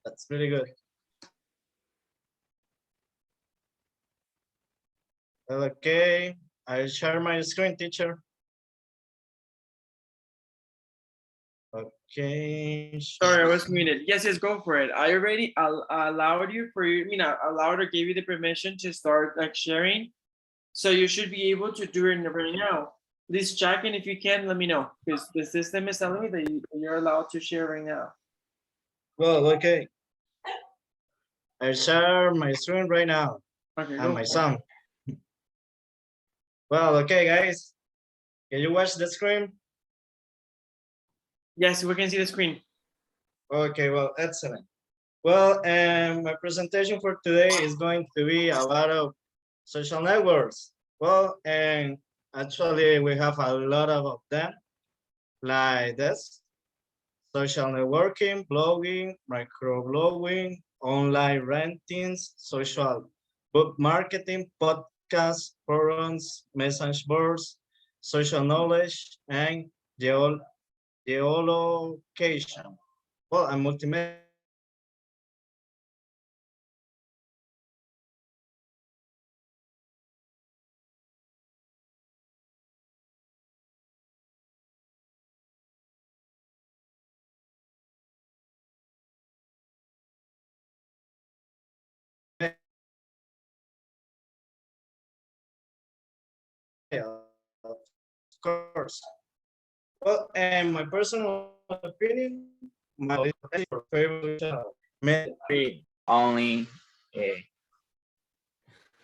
That's really good. Okay, I'll share my screen, teacher. Okay. Sorry, I was muted. Yes, yes, go for it. I already allowed you for you, allowed or gave you the permission to start like sharing. So you should be able to do it right now. Please check, and if you can, let me know, because the system is telling me that you're allowed to share right now. Well, okay. I share my screen right now. Okay, And go my for it. son. Well, okay, guys. Can you watch the screen? Yes, we can see the screen. Okay, well, excellent. Well, my presentation for today is going to be a lot of social networks. Well, and actually we have a lot of them, like this: social networking, blogging, microblogging, online rentings, social book marketing, podcasts, forums, message boards, social knowledge, and geolocation. Well, and multimedia. Of course. Well, and my personal opinion, my favorite Only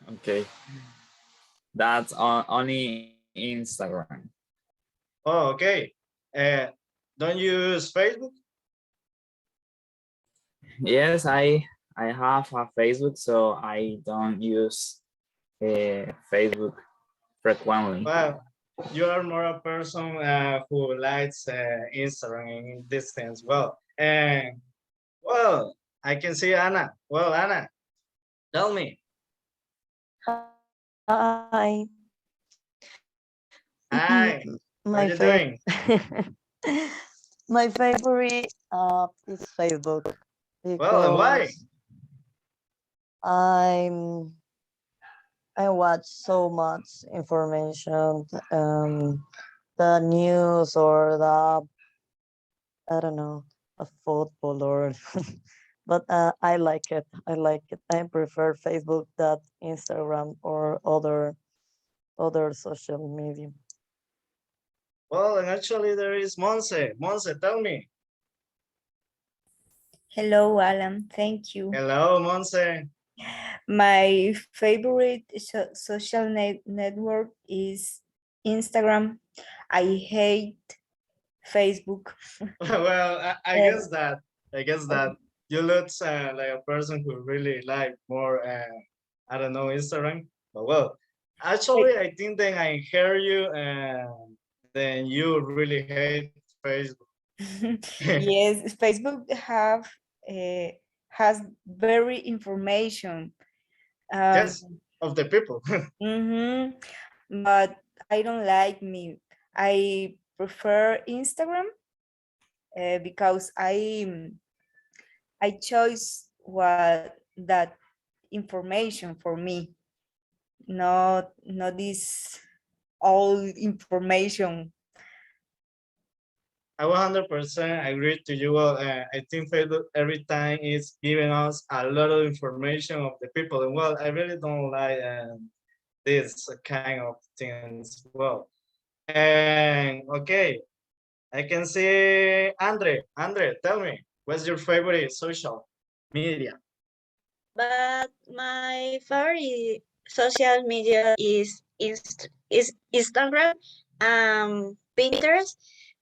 okay. That's only Instagram. Oh, okay. Don't you use Facebook? Yes, I have a Facebook, so I don't use Facebook frequently. Well, you are more a person who likes Instagram in this sense. Well, and well, I can see Anna. Well, Anna, tell me. Hi. Hi, how are My you doing? my favorite app is Facebook Well, and why? because I'm I watch so much information, the news or the I don't know, a football or but I like it. I like it. I prefer Facebook than Instagram or other social media. Well, and actually there is Monse. Monse, tell me. Hello, Alan. Thank you. Hello, Monse. My favorite social network is Instagram. I hate Facebook. Well, I guess that you look like a person who really like more I don't know, Instagram. But well, actually I think that I hear you and then you really hate Facebook. Yes, Facebook has very information. Yes, of the people. But I don't like me. I prefer Instagram because I chose what that information for me, not this all information. I 100% agree to you. Well, I think Facebook every time is giving us a lot of information of the people, and well, I really don't like this kind of things. Well, and okay, I can see Andre. Andre, tell me, what's your favorite social media? But my favorite social media is Instagram, Pinterest,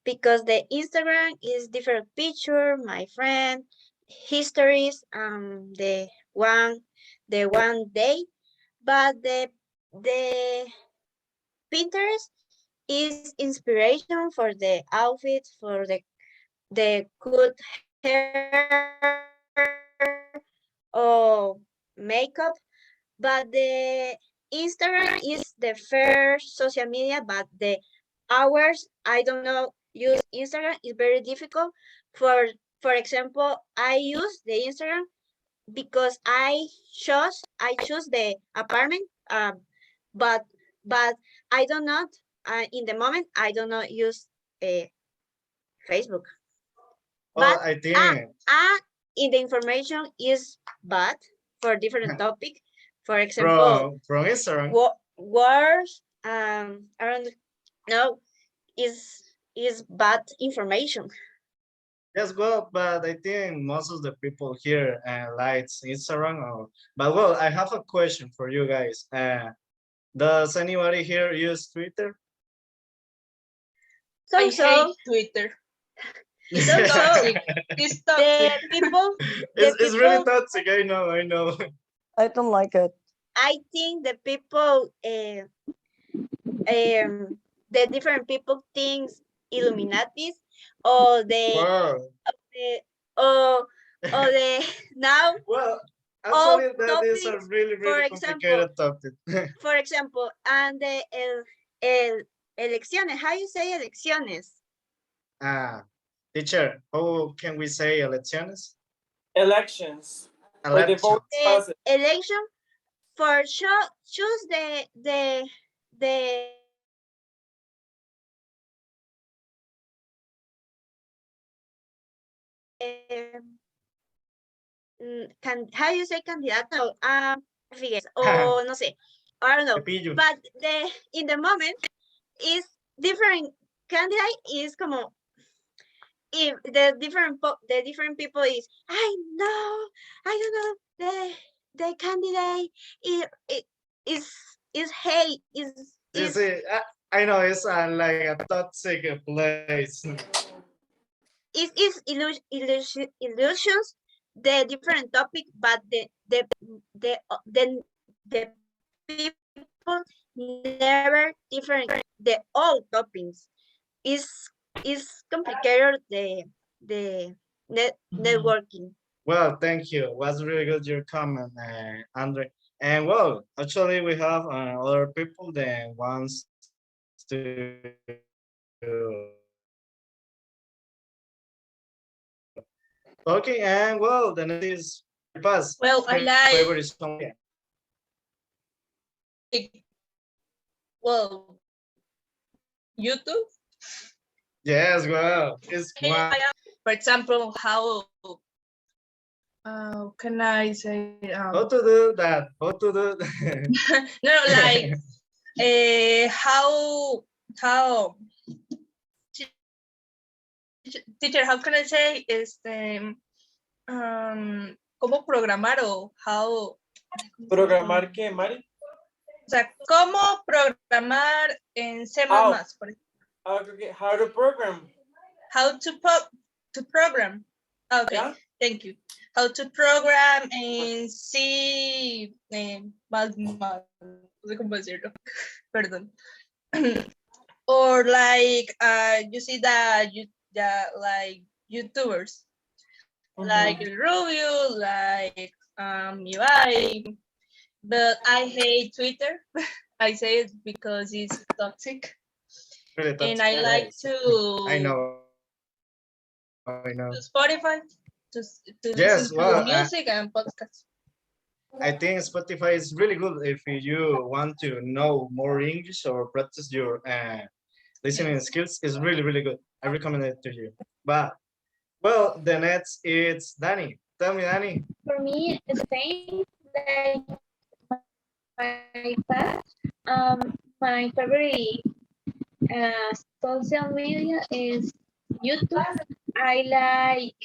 because the Instagram is different picture, my friend, histories, the one day, but the Pinterest is inspiration for the outfit, for the good hair or makeup, but the Instagram is the first social media, but the hours I don't know use Instagram is very difficult for for example, I use the Instagram because I choose the apartment, but I do not in the moment I do not use Facebook. Well, But I think, in the information is bad for different topic. For example, from Instagram. words I don't know is bad information. Yes, well, but I think most of the people here likes Instagram. But well, I have a question for you guys. Does anybody here use Twitter? I So hate Twitter. so It's the toxic. people It's really people toxic. I know. I know. I don't like it. I think the people the different people thinks Illuminatis or Wow. the or the now Well, all actually, that is a topics. really, For really example, complicated topic. and the elecciones. How you say elecciones? Ah, teacher, how can we say elecciones? Elections. Or the vote Elections. process. Election for sure. Choose the can how you say candidato Figueres or no sé, I don't know, Cepillo. but the in the moment is different candidate is como if the different people is I know I don't know the candidate it is hate You is see, I know it's like a toxic place. illusions the different topic but the people never different the all topics is complicated the networking. Well, thank you. Was really good your comment, Andre. And well, actually, we have other people that wants to okay. And well, the next is pass. Well, I Favorite song. like, well, YouTube. Yes, well, it's one. For example, how can I say How to do that? How to do no, like how teacher, how can I say cómo programar o how ¿Programar qué, Mari? o sea, cómo programar en C++, Oh. por ejemplo. Okay, how to program. How to program. Okay, Yeah. thank you. How to program in C, no sé cómo decirlo, perdón. Or like you see that like YouTubers, like Rubio, like UI, but I hate Twitter. I say it because it's toxic. really And I like to I know. I know. to Spotify to Yes, listen well, to music and podcasts. I think Spotify is really good if you want to know more English or practice your listening skills. It's really, really good. I recommend it to you. But well, the next it's Danny. Tell me, Danny. For me, it's the same. Like my past, my favorite social media is YouTube. I like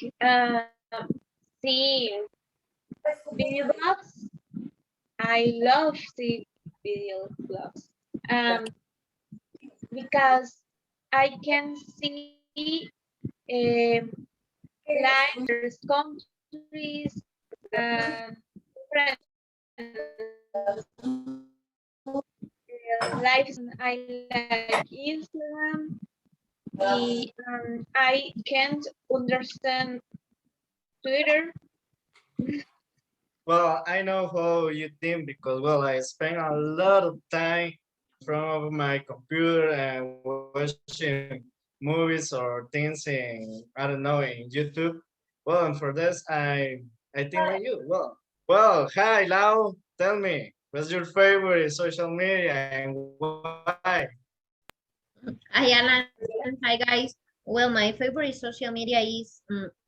seeing video blogs. I love see video blogs because I can see lives, countries, different lives. I like Instagram. I can't understand Twitter. Well, I know how you think because well, I spend a lot of time from my computer and watching movies or things in I don't know in YouTube. Well, and for this, I think like you. Well, hi, Lau. Tell me, what's your favorite social media and why? Hi, Alan. Hi, guys. Well, my favorite social media is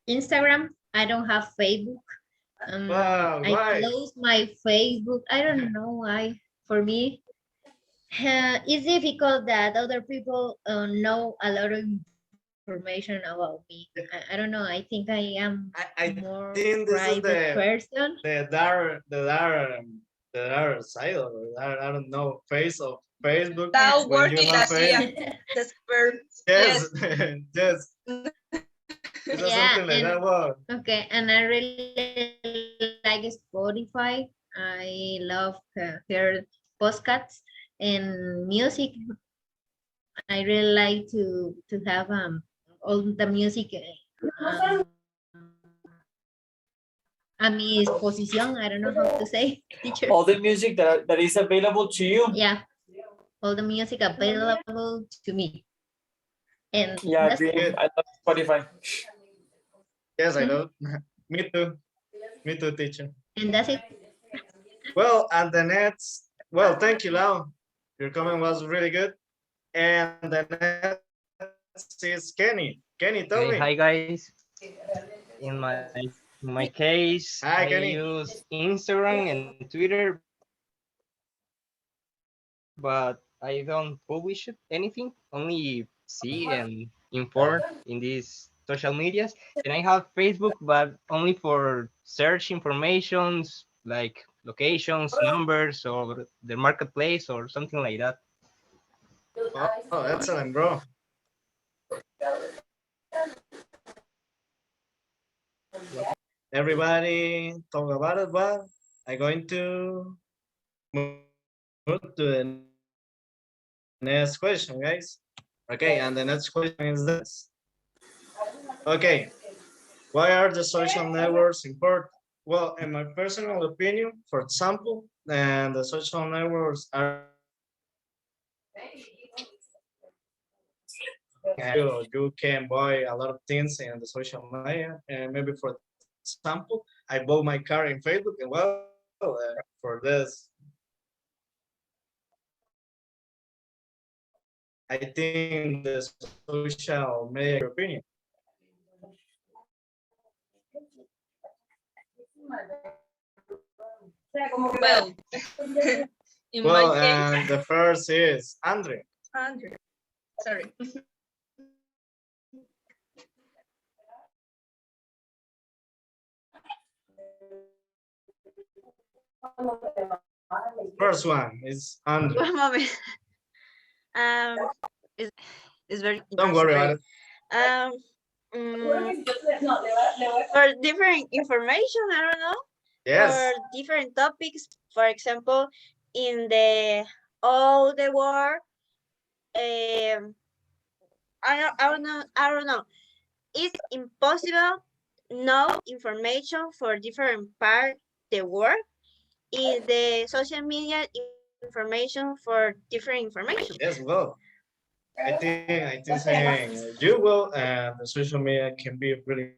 Instagram. I don't have Facebook. Well, I why? closed my Facebook. I don't know why. For me, it's difficult that other people know a lot of information about me. I don't know. I think I am I more think this is private person. the dark side of it. I don't know, face of Facebook Está when you working have last year. face. That's very, Yes, yes, it's Yeah, something like and that. Well, okay, and I really like Spotify. I love hear podcasts and music. I really like to have all the music um, a mi disposición. I don't know how to say, teacher. All the music that is available to you. Yeah, all the music available to me. And Yeah, that's agree. it. I love Spotify. yes, I know. Me too. Me too, teacher. And that's it. Well, and the next, well, thank you, Lau. Your comment was really good. And the next is Kenny. Kenny, tell Okay, me. hi guys. In my case, Hi, I Kenny. use Instagram and Twitter, but I don't publish anything, only see and inform in these social medias. And I have Facebook, but only for search informations like locations, numbers, or the marketplace or something like that. Oh, excellent, bro. Everybody talk about it, but I'm going to move to the next question, guys. Okay, and the next question is this. Okay, why are the social networks important? Well, in my personal opinion, for example, and the social networks are you can buy a lot of things in the social media, and maybe for example, I bought my car in Facebook, and well, for this, I think the social media opinion. well. In my Well, case, and the first is Andre. Andrew. Sorry. First one is Andre. One moment. Um, it's, it's very Don't worry interesting. about it. For different information, I don't know. Yes. For different topics, for example, in the all the world, I don't know. It's impossible know information for different part the world. In the social media information for different information. Yes, well, I think saying you will and the social media can be really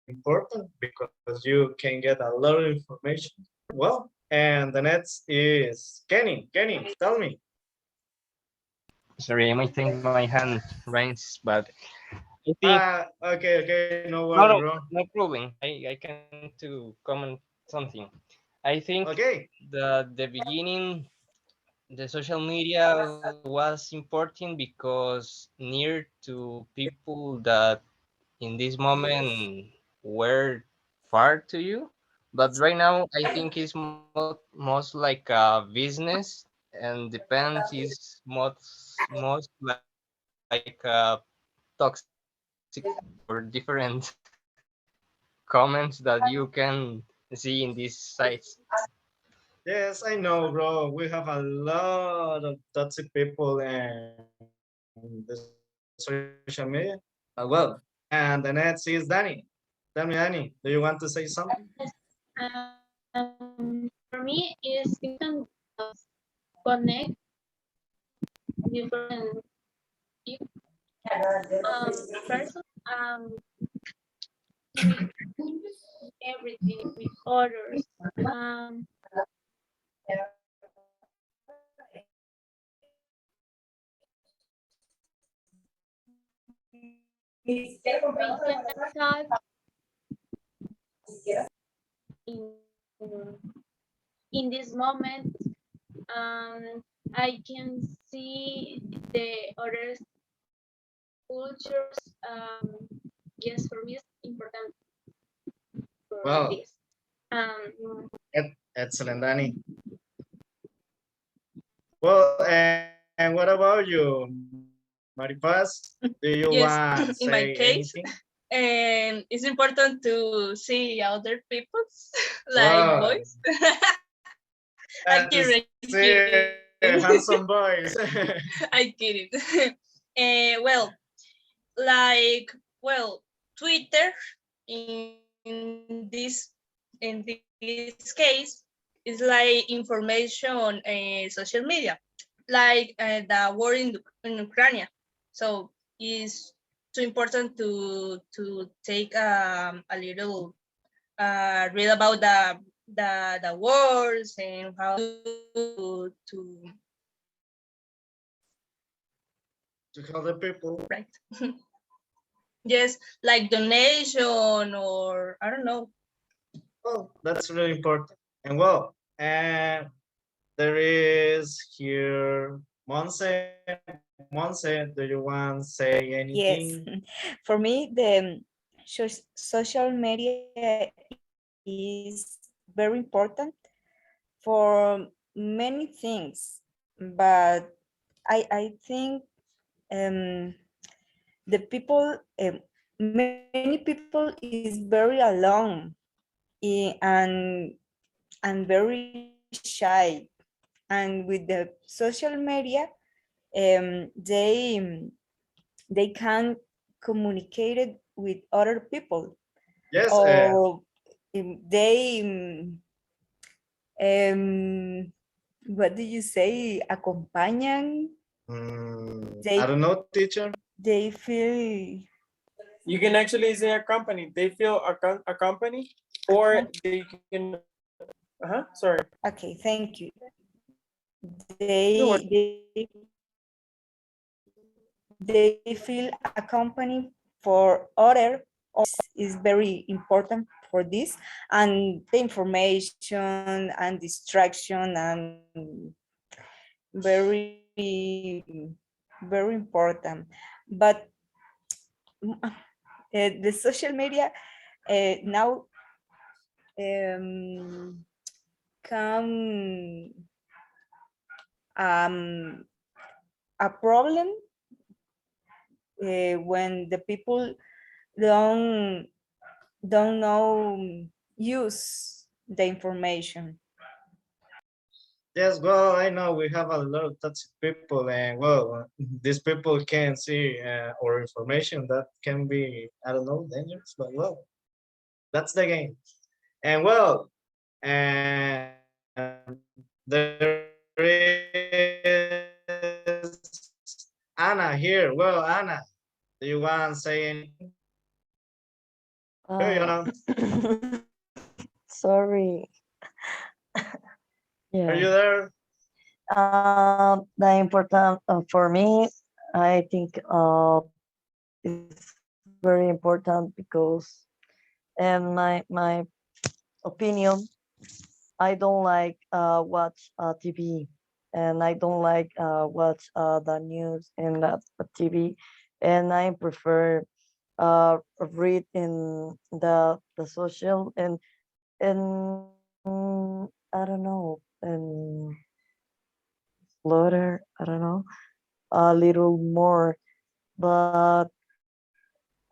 important because you can get a lot of information. Well, and the next is Kenny. Kenny, tell me. Sorry, I might think my hand rains, but I think Okay, no no, worry, no, bro. no problem. I can to comment something. I think Okay, the beginning, the social media was important because near to people that in this moment were far to you. But right now, I think it's most like a business, and depends is most like toxic or different comments that you can see in these sites. yes, I know, bro. We have a lot of toxic people in the social media. Well, and the next is Danny. Tell me, Danny, do you want to say something? For me, is you can connect different people, person. communicate everything with others. We can talk in, in this moment. I can see the other cultures. Yes, for me, it's important for Well, this. excellent, Danny. Well, and what about you, Maripaz? Do you Yes, want to in my say case, anything? and it's important to see other people's like Wow, boys. I'm to kidding, see handsome boys. I kidding. Well, like Twitter in this case is like information social media, like the war in Ukraine. So it's too important to take a little read about the wars and how to To help the people. right. Yes, like donation or I don't know. Well, that's really important. And well, and there is here Monse. Monse, do you want to say Yes, anything? for me, the social media is very important for many things, but I think um, the people, many people is very alone and very shy, and with the social media, they can communicate it with other people, Yes, or they um, what do you say, acompañan, I they don't know, teacher. they feel You can actually say a company. They feel a company, or they can. Sorry. okay, thank you. No worries. They feel a company for other is very important for this, and the information and distraction and very very important. But the social media now come a problem when the people don't know use the information. Yes, well, I know we have a lot of toxic people, and well, these people can see our information that can be, I don't know, dangerous, but well, that's the game. And well, and there is Anna here. Well, Anna, do you want to say anything? Here you Uh, know. sorry. Are Yeah. you there? The important for me, I think it's very important because, in my opinion, I don't like watch TV, and I don't like watch the news in the TV, and I prefer read in the social and I don't know, and slaughter, I don't know, a little more, but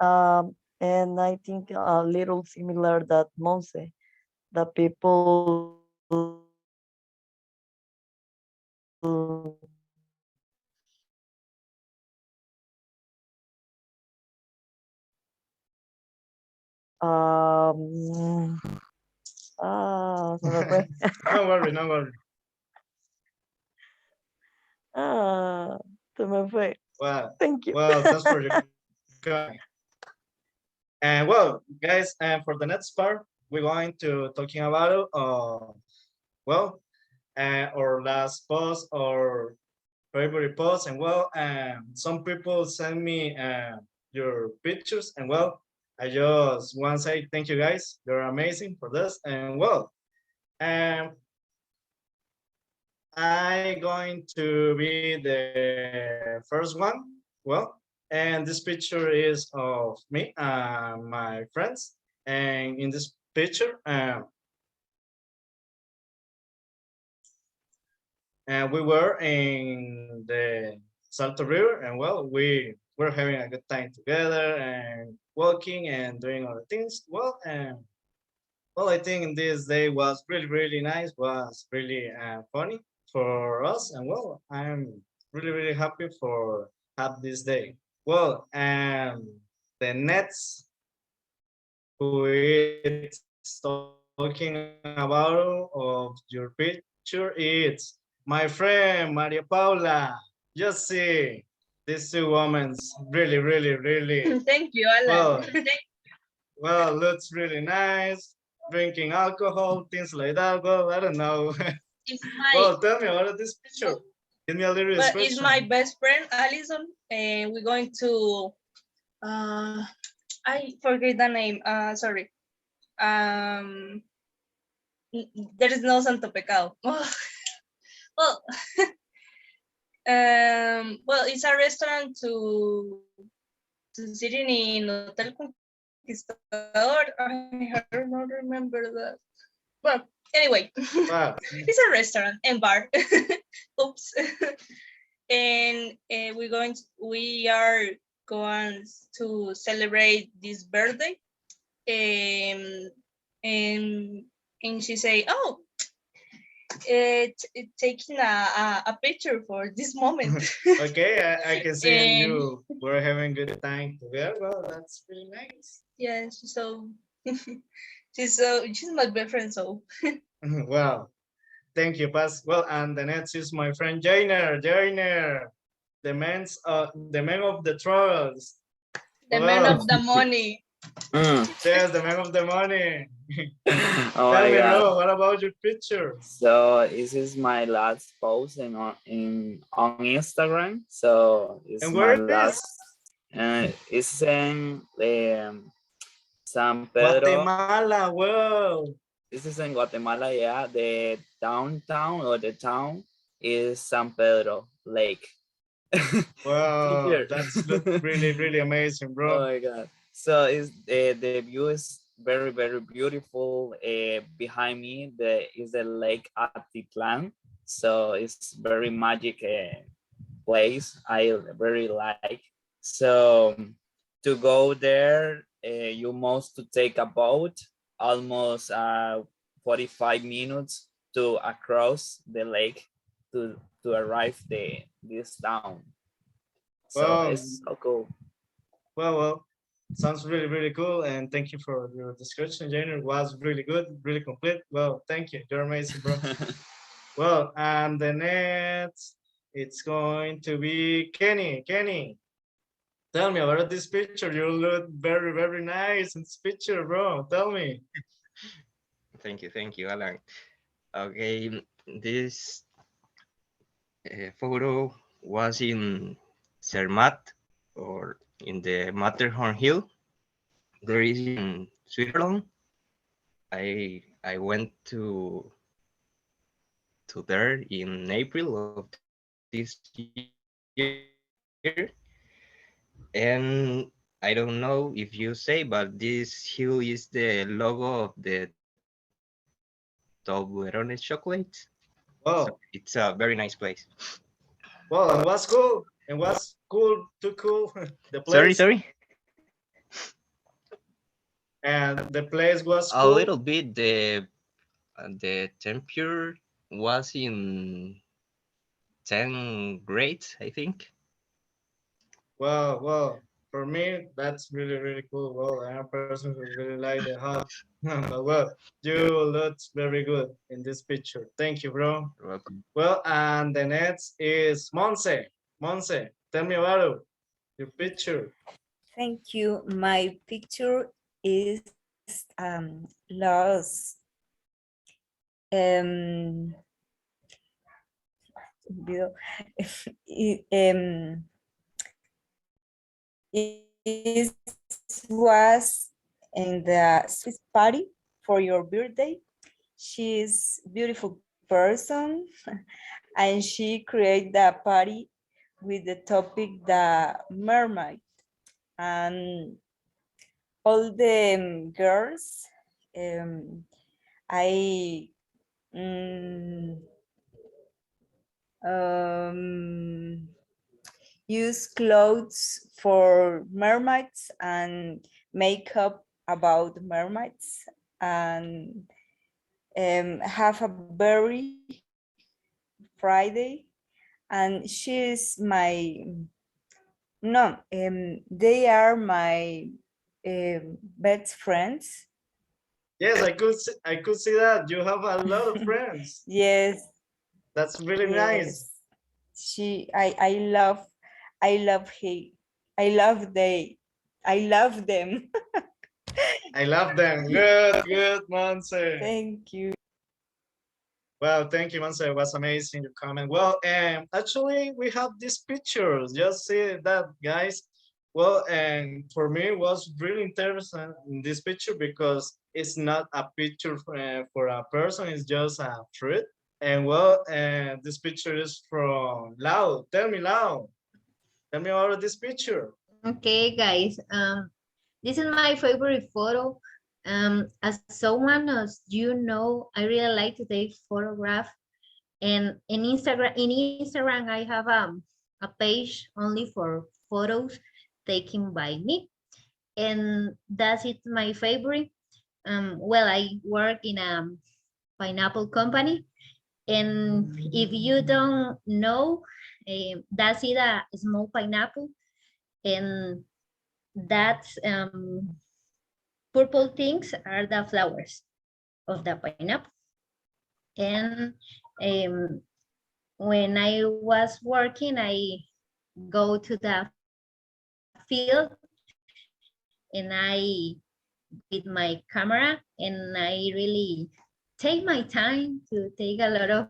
and I think a little similar that Monse, the people um se me fue. No worry, no worry. Ah, se me fue. Well, Thank you. well, thanks for your comment. And well, guys, and for the next part, we're going to talking about well, our last post or favorite post, and well, some people send me your pictures, and well, I just want to say thank you guys. You're amazing for this, and well, um, I going to be the first one. Well, and this picture is of me and my friends. And in this picture, and we were in the Salto River, and well, we were having a good time together and walking and doing other things. Well, and well, I think this day was really, really nice, was really funny for us. And well, I'm really, really happy for have this day. Well, the next who is talking about of your picture, it's my friend, Maria Paula. Just see, these two women's really, really, really, Thank you, Alan. well, well, looks really nice, drinking alcohol, things like that. Well, I don't know. It's my Well, tell me about this picture. Give me a little well, it's description. my best friend Alison, and we're going to I forget the name. Sorry. Um, there is no Santo Pecado. Well, well, it's a restaurant to sitting in Hotel Conquistador. I don't remember that. Well, anyway, Wow. it's a restaurant and bar. Oops. And we are going to celebrate this birthday. And and she say, oh, taking a picture for this moment. Okay, I can see And you were having good time together. Well, that's really nice. yes, so she's my best friend, so Well, thank you, Paz. Well, and the next is my friend Jainer. Jainer, the man of the travels. the man Well, of the money. yes, the man of the money. Oh Tell my me, God. bro, what about your picture? So this is my last post on Instagram. So it's And my where it last. is? It's in San Pedro. Guatemala. Well, This is in Guatemala. Yeah, the downtown or the town is San Pedro Lake. well, Here. that's look really, really amazing, Oh bro. my God. So is the view is very, very beautiful. Behind me is the lake Atitlan. So it's very magic place. I very like. So to go there, you must to take a boat almost 45 minutes to across the lake to arrive this town. So Well, it's so cool. well, sounds really, really cool. And thank you for your description, Jainer. It was really good, really complete. Well, thank you. You're amazing, bro. Well, and the next, it's going to be Kenny. Kenny, tell me about this picture. You look very, very nice in this picture, bro. Tell me. Thank you, Alan. Okay, this photo was in Zermatt or in the Matterhorn Hill. There is in Switzerland. I went to there in April of this year, and I don't know if you say, but this hill is the logo of the Toblerone chocolate. So Wow. it's a very nice place. Well, and what's cool? And what's cool, too cool, the Sorry, place. sorry. And the place was A cool. little bit. The temperature was in 10 grades, I think. Well, for me, that's really, really cool. Well, I'm a person who really like the hot. But well, you look very good in this picture. Thank you, bro. You're welcome. Well, and the next is Monse. Monse, tell me about it. Your picture. Thank you. My picture is lost. Olvido. It was in the Swiss party for your birthday. She's beautiful person and she created the party with the topic the mermaid, and all the girls I um, use clothes for mermaids and makeup about mermaids, and have a very Friday, and she's my no they are my best friends. Yes, I could see that you have a lot of friends. Yes, That's really nice. yes. I love he I love they I love them. I love them. Good, good, Monse. Thank you. Well, thank you, Monse. It was amazing your comment. Well, actually, we have these pictures. Just see that, guys. Well, and for me, it was really interesting in this picture because it's not a picture for a person. It's just a fruit. And well, this picture is from Lau. Tell me, Lau. Tell me about this picture. Okay, guys. This is my favorite photo. As someone as you know, I really like to take photograph. And in Instagram, I have a page only for photos taken by me, and that's it. My favorite. Well, I work in a pineapple company, and if you don't know, that's it, a small pineapple, and that's purple things are the flowers of the pineapple. And when I was working, I go to the field and I with my camera, and I really take my time to take a lot of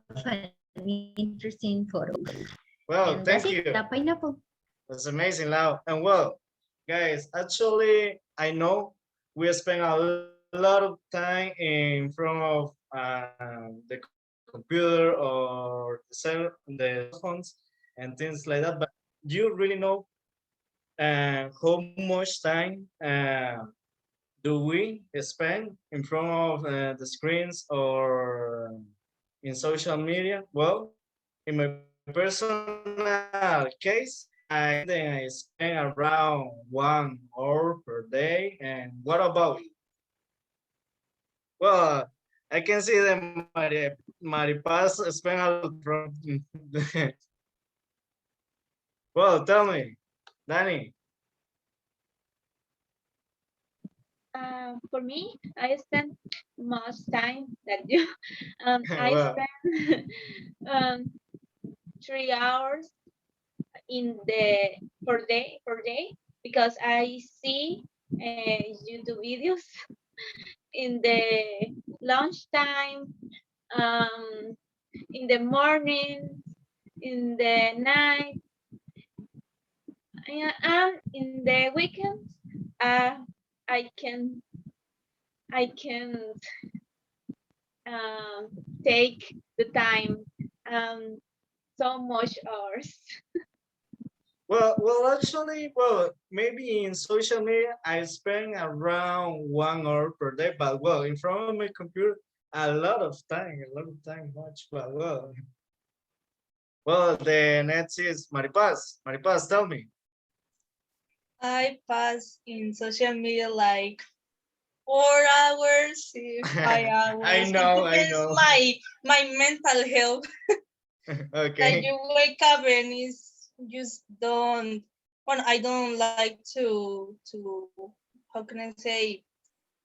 interesting photos. Well, And that's thank it, you. the pineapple. That's amazing, Lau. And well, guys, actually, I know we spend a lot of time in front of the computer or the phones and things like that, but do you really know how much time do we spend in front of the screens or in social media? Well, in my personal case, I spend around 1 hour per day. And what about you? Well, I can see that Maripaz spend a lot from. Well, tell me, Danny. For me, I spend much time that you. I Well, spend 3 hours in the per day because I see YouTube videos in the lunchtime, um, in the morning, in the night, and in the weekends. Uh, I can I can um, take the time um, so much hours. actually, maybe in social media, I spend around 1 hour per day, but well, in front of my computer, a lot of time, much. The next is Maripaz. Maripaz, tell me. I pass in social media like 4 hours, 5 hours. I It know, I depends know. my mental health. Like Okay. you wake up and it's just don't. Well, I don't like to how can I say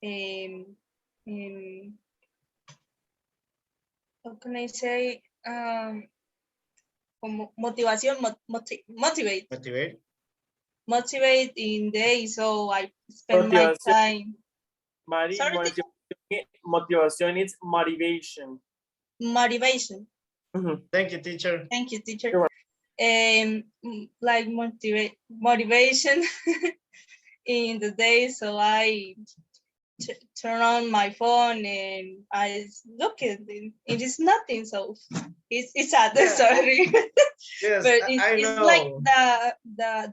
um, um how can I say como motivación motivate. Motivate. motivate in day, so I spend my Motivación. time. Mari, Sorry, teacher? motivación is motivation. Motivation. Thank you, teacher. Thank you, teacher. You're Like motivation in the day, so I turn on my phone and I look at it. It is nothing, so it's sad. Yeah. Sorry, Yes, but I it's know. like the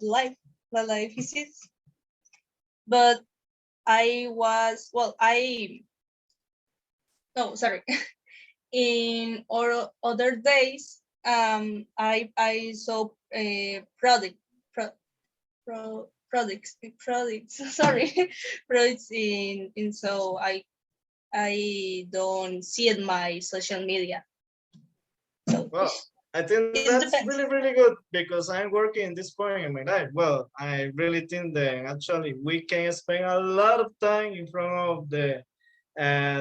life is it. But I was no, sorry. In other days, I saw products sorry, products in so I don't see it my social media. So Well, I think it that's depends. really, really good because I'm working in this point in my life. Well, I really think that actually we can spend a lot of time in front of the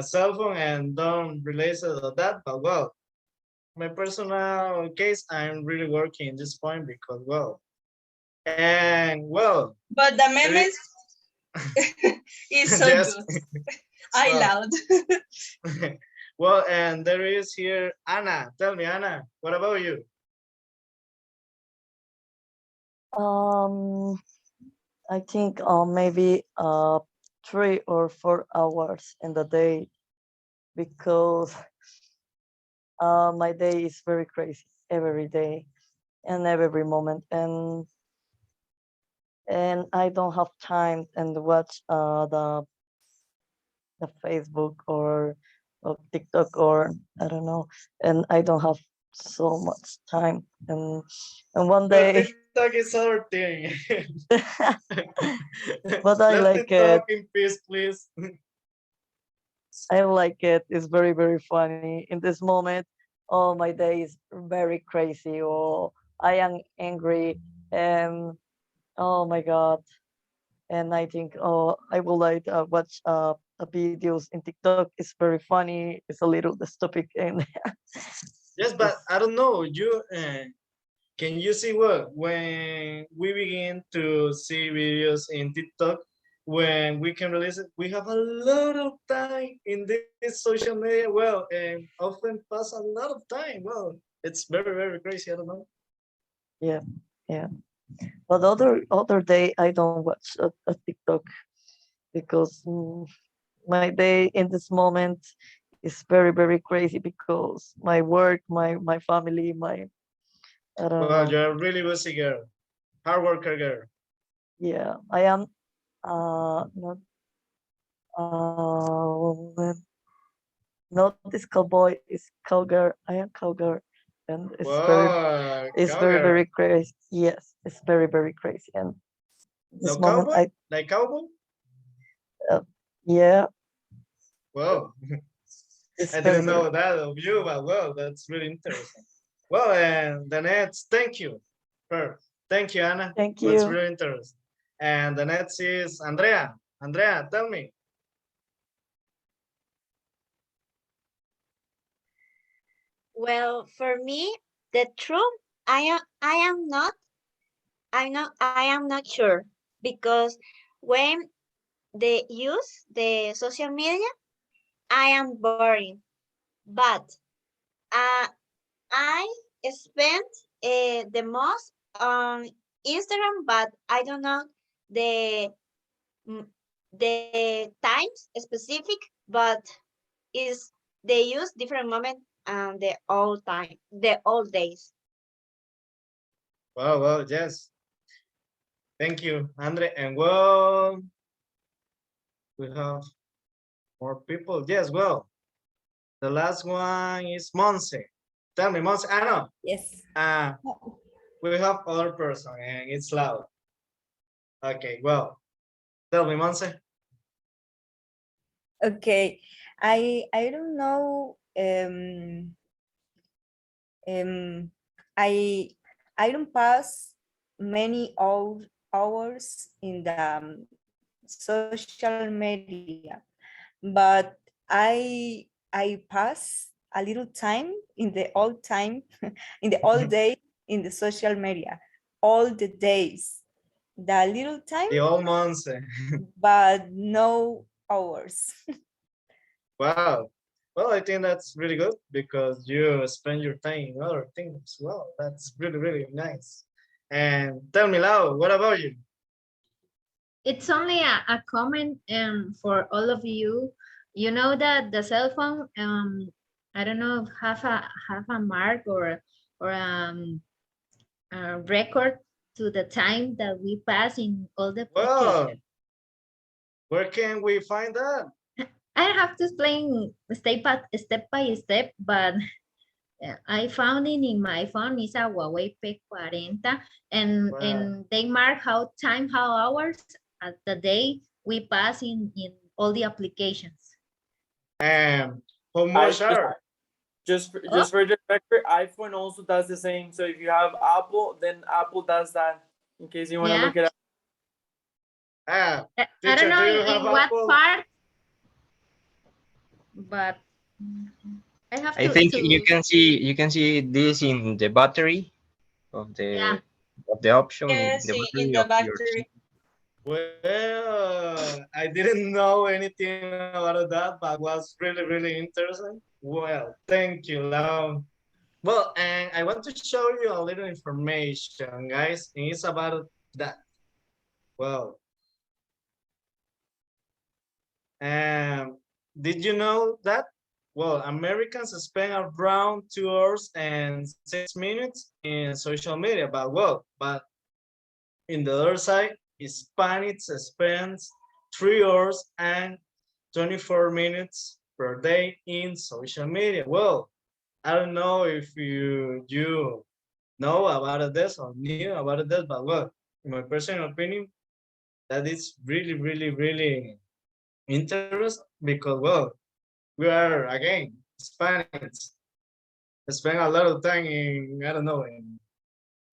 cell phone and don't realize that. But well, my personal case, I'm really working in this point because well, and well, But the there memes is so yes, good. I well, loud. well, and there is here Anna. Tell me, Anna, what about you? I think maybe 3 or 4 hours in the day because my day is very crazy every day and every moment, and I don't have time and watch the Facebook or TikTok or I don't know, and I don't have so much time, and one But day TikTok is our thing. but I Let like it it. talk in peace, please. I like it. It's very, very funny. In this moment, oh, my day is very crazy, or I am angry, and oh my God. And I think, oh, I will like watch videos in TikTok. It's very funny. It's a little dystopic, and Yes, but I don't know. You can you see what when we begin to see videos in TikTok, when we can release it, we have a lot of time in this social media. Well, and often pass a lot of time. Well, it's very, very crazy. I don't know. yeah, yeah. But other day, I don't watch a TikTok because my day in this moment is very, very crazy because my work, my family, my I don't Well, know. you're a really busy girl, hard worker girl. Yeah, I am not woman, not this cowboy, is cowgirl. I am cowgirl, and Wow, it's very, cowgirl. very crazy. Yes, it's very, very crazy. And this No moment, cowboy? Like cowboy? uh, yeah, Wow. it's I very, didn't very. know that of you, but well, that's really interesting. Well, and the next, thank you. Thank you, Anna. Thank That's you. really interesting. And the next is Andrea. Andrea, tell me. Well, for me, the truth, I am not sure because when they use the social media, I am boring. But uh, I spend the most on Instagram, but I don't know the mm, the times specific, but is they use different moment the old time, the old days. Well, well, yes. Thank you, Andre. And well, we have more people. Yes, well, the last one is Monse. Tell me, Monse. I know. Yes. We have other person and it's loud. Okay, well, tell me, Monse. Okay. I don't know. I don't pass many hours in the social media, but I pass a little time in the old time in the all day in the social media all the days. the little time, The whole month. but no hours. Wow. Well, I think that's really good because you spend your time in other things. Well, that's really, really nice. And tell me, Lau, what about you? It's only a comment for all of you. You know that the cell phone, I don't know, have a mark or a record to the time that we pass in all the Well, applications. where can we find that? I have to explain step by step, but I found it in my phone. It's a Huawei P40, Wow. and they mark how hours at the day we pass in all the applications. And how I much are? Oh, just for the record, iPhone also does the same. So if you have Apple, then Apple does that. In case you want to yeah. look it up. Ah, I don't teacher, know do you have in what Apple? part, but I have I to think you can see this in the battery of yeah. the option in Yes, the in battery the of your. battery. Well, I didn't know anything about that, but was really, really interesting. Well, thank you, Lau. Well, and I want to show you a little information, guys, and it's about that. Well, um, did you know that? Well, Americans spend around 2 hours and 6 minutes in social media, but in the other side, Hispanics spends 3 hours and 24 minutes per day in social media. Well, I don't know if you know about this or knew about this, but well, in my personal opinion, that is really, really, really interesting because well, we are again Hispanics spend a lot of time in I don't know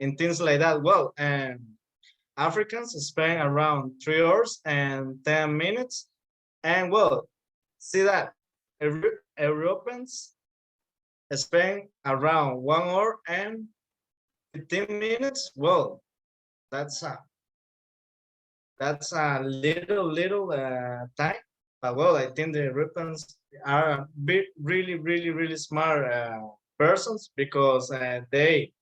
in things like that. Well, and Africans spend around 3 hours and 10 minutes, and well, see that Europeans spend around 1 hour and 15 minutes. Well, that's a little time, but well, I think the Europeans are really, really, really smart persons because they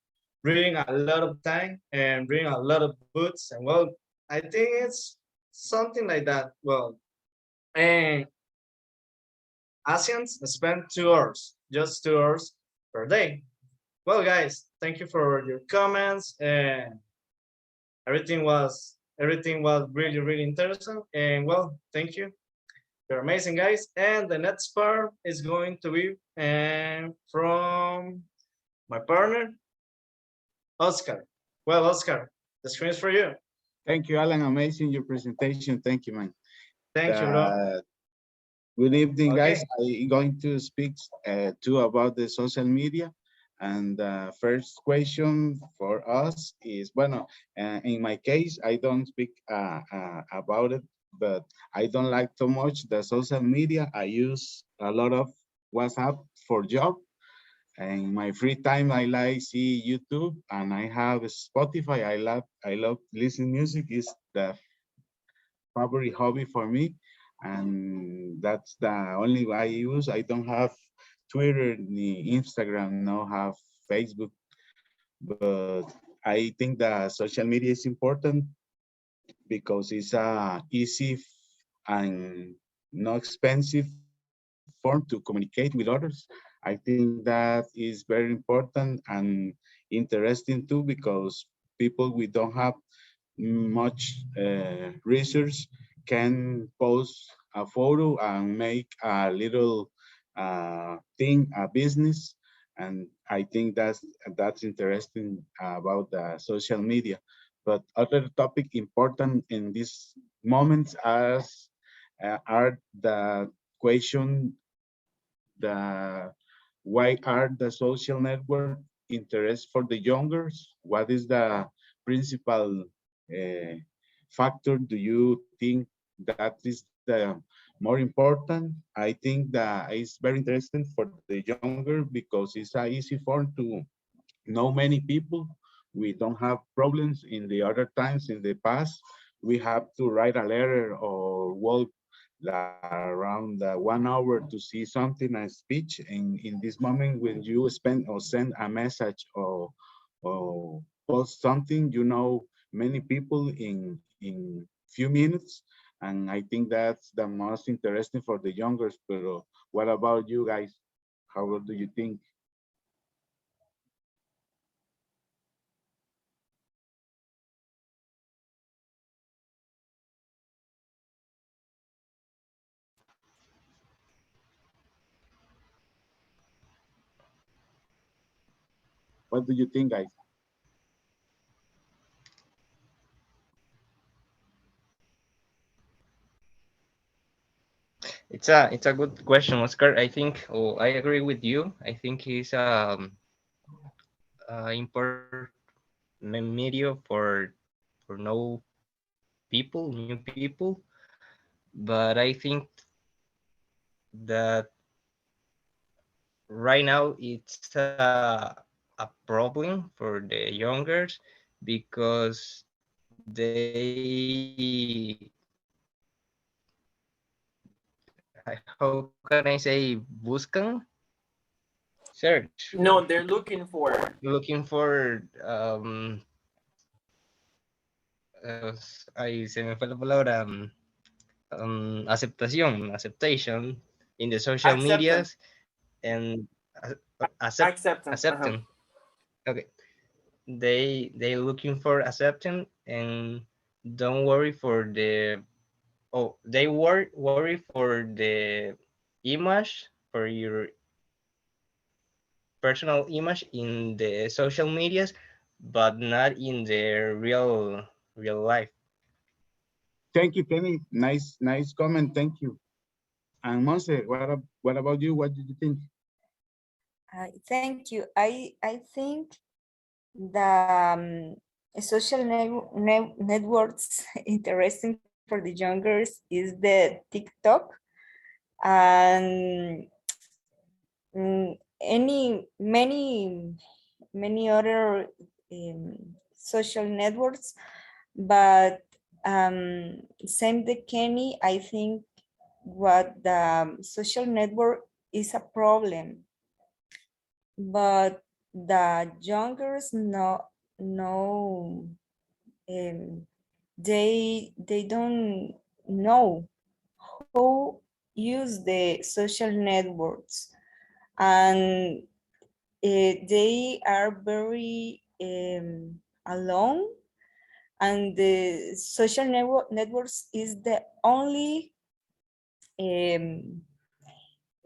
bring a lot of time and bring a lot of books, and well, I think it's something like that. Well, and Asians spend 2 hours, just 2 hours per day. Well, guys, thank you for your comments, and everything was really, really interesting. And well, thank you. You're amazing, guys. And the next part is going to be from my partner, Oscar. Well, Oscar, the screen is for you. Thank you, Alan. Amazing your presentation. Thank you, man. Thank you, bro. Good evening, guys. Okay. I'm going to speak too about the social media. And first question for us is, bueno, in my case, I don't speak about it, but I don't like too much the social media. I use a lot of WhatsApp for job. And in my free time, I like see YouTube, and I have Spotify. I love listening music. Is the favorite hobby for me, and that's the only way I use. I don't have Twitter, ni Instagram, no have Facebook, but I think that social media is important because it's a easy and no expensive form to communicate with others. I think that is very important and interesting too, because people we don't have much research can post a photo and make a little thing, a business. And I think that's interesting about the social media. But other topic important in these moments are the question, the why are the social network interest for the youngers? What is the principal uh, factor do you think that is the more important? I think that it's very interesting for the younger because it's a easy form to know many people, we don't have problems. In the other times in the past, we have to write a letter or walk around 1 hour to see something, a speech. And in this moment, when you spend or send a message or post something, you know many people in few minutes. And I think that's the most interesting for the youngers. But what about you guys? How do you think? What do you think, guys? It's a good question, Oscar. I think, oh, I agree with you. I think it's important media for know people, new people. But I think that right now it's a problem for the youngers because they, how can I say, buscan, search, No, they're looking for. looking for ay, se me fue la palabra, acceptation in the social Acceptance. medias, and Acceptance. acceptance. Okay, they looking for acceptance and don't worry for the, oh, they worry for the image, for your personal image in the social medias, but not in the real life. Thank you, Kenny. Nice comment. Thank you. And Monse, what about you? What did you think? Thank you. I think the social networks interesting for the youngers is the TikTok and many other social networks, but same the Kenny, I think what the social network is a problem, but the youngers no they don't know who use the social networks, and they are very alone, and the social networks is the only um,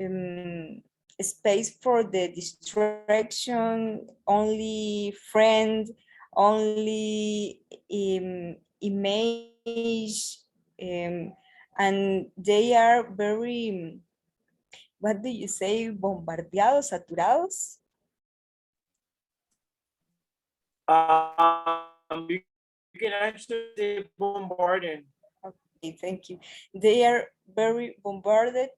um, space for the distraction, only friend, only image, and they are very, what do you say, bombardeados, saturados? You can actually say bombarding. Okay, thank you. They are very bombarded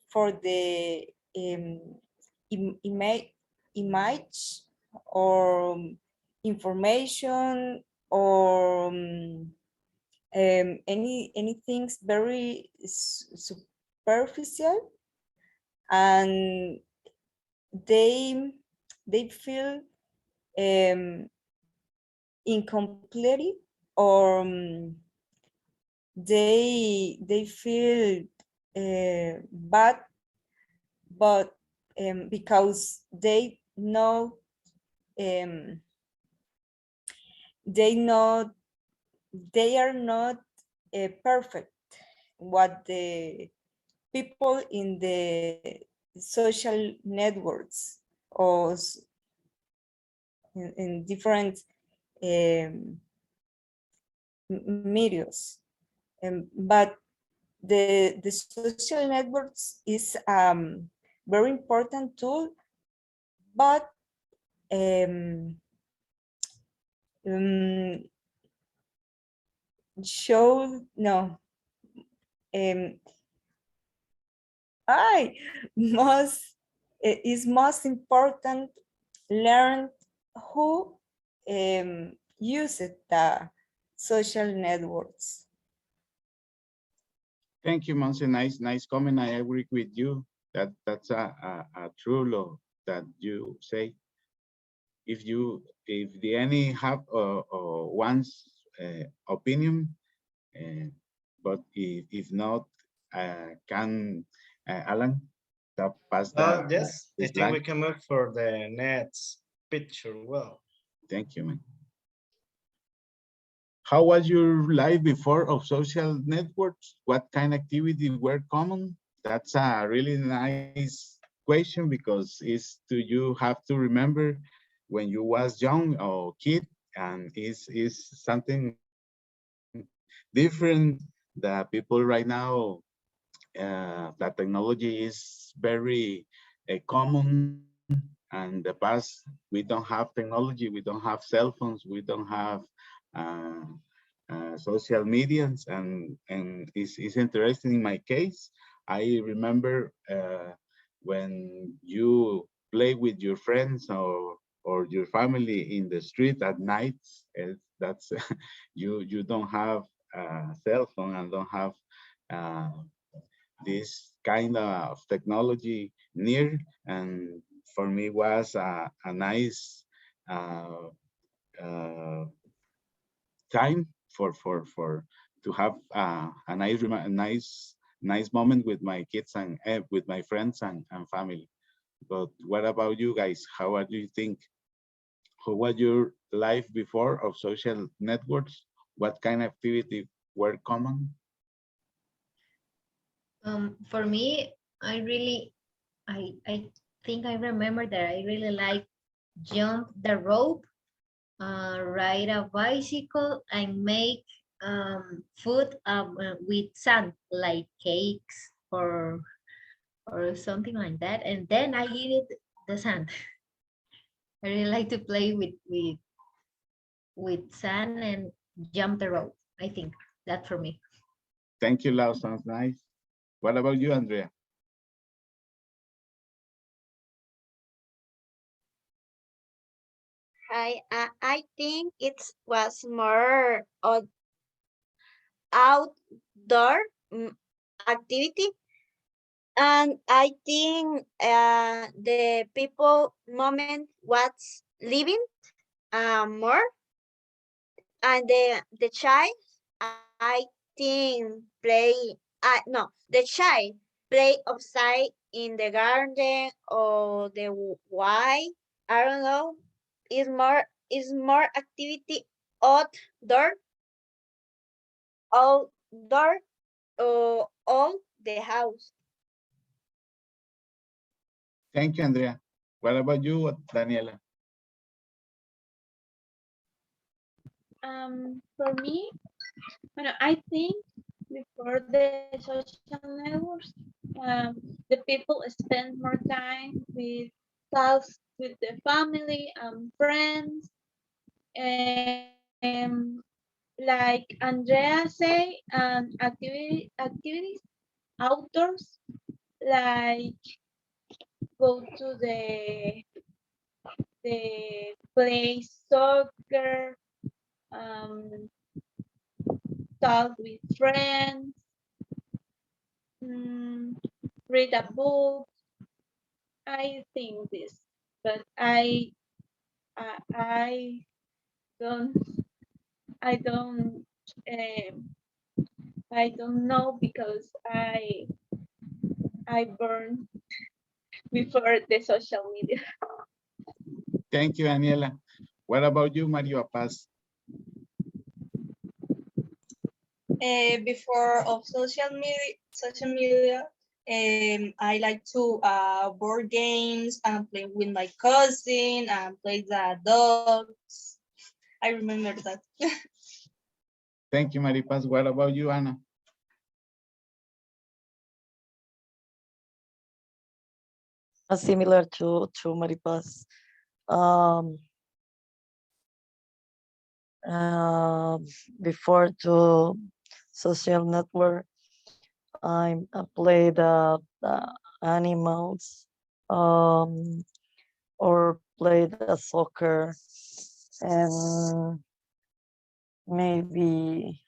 for the image or information or anything's very superficial, and they they feel um, incomplete, or they feel bad, but because um, they know they are not perfect, what the people in the social networks or in different medias, but the social networks is very important tool, but um, um, show no um, I most is most important learn who use the social networks. Thank you, Monse. Nice comment. I agree with you. That's a true law that you say. If the any have one's opinion, but if not, can Alan pass Yes, the I think we slide? can move for the next picture. Well, Thank you, man. How was your life before of social networks? What kind of activity were common? That's a really nice question because it's to you have to remember when you was young or kid, and is something different. The people right now, that technology is very common, and the past we don't have technology, we don't have cell phones, we don't have uh, social medias, and it's interesting. In my case, I remember when you play with your friends or your family in the street at night. That's you don't have a cell phone and don't have uh, this kind of technology near, and for me was a nice uh, uh, time for to have a nice moment with my kids and with my friends and family. But what about you guys? How do you think? How was your life before of social networks? What kind of activity were common? For me, I think I remember that I really like jump the rope, ride a bicycle, and make food with sand, like cakes or something like that. And then I eat it the sand. I really like to play with sand and jump the rope. I think that for me. Thank you, Lau. Sounds nice. What about you, Andrea? I think it was more outdoor activity, and I think the people moment was living more, and the child I think play no, the child play outside in the garden or the why, I don't know. Is more activity outdoor outdoor all the house. Thank you, Andrea. What about you, Daniela? For me, I think before the social networks, the people spend more time with talks with the family and friends. Um, like Andrea say, activities outdoors, like go to the play soccer, um, talk with friends, mm, read a book. I think this, but I don't I don't um, I don't know because I burned before the social media. Thank you, Daniela. What about you, Mario Paz? Before of social media, I like to board games and play with my cousin and play the dogs. I remember that. Thank you, Maripaz. What about you, Anna? Similar to Maripas. Um, uh, Before to social network, I played animals, or played soccer, and maybe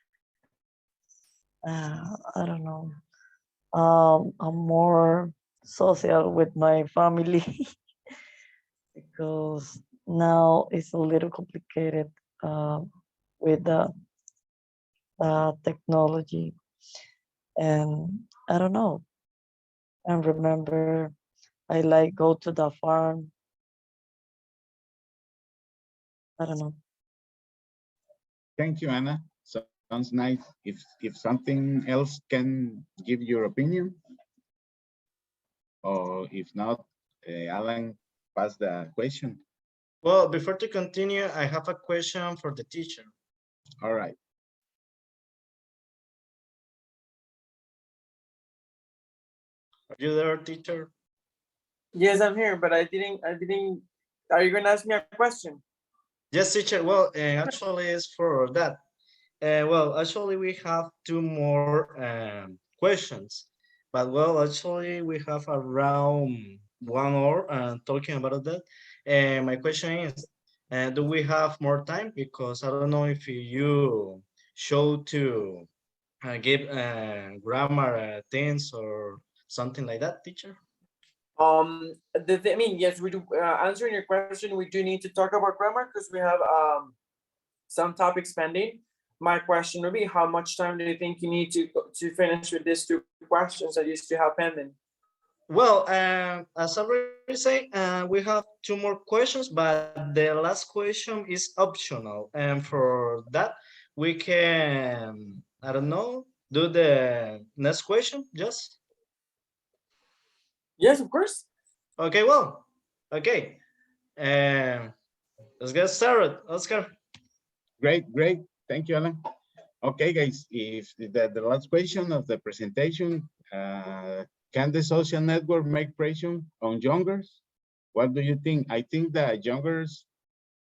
I don't know. I'm more social with my family because now it's a little complicated with the technology, and I don't know. And remember, I like go to the farm. I don't know. Thank you, Anna. Sounds nice. If something else can give your opinion, or if not, Alan, pass the question. Well, before to continue, I have a question for the teacher. All right. Are you there, teacher? Yes, I'm here, but I didn't. Are you gonna ask me a question? Yes, teacher. Well, actually, it's for that. Well, actually, we have two more questions, but well, actually, we have around 1 hour talking about that. And my question is, do we have more time? Because I don't know if you show to give grammar things or something like that, teacher. I mean, yes, we do. Answering your question, we do need to talk about grammar because we have some topics pending. My question would be, how much time do you think you need to finish with these two questions that you still have pending? Well, as I already say, we have two more questions, but the last question is optional. And for that, we can, I don't know, do the next question, just? Yes, of course. Okay, well, okay. Let's get started, Oscar. Great. Thank you, Alan. Okay, guys, if the last question of the presentation, can the social network make pressure on youngers? What do you think? I think that youngers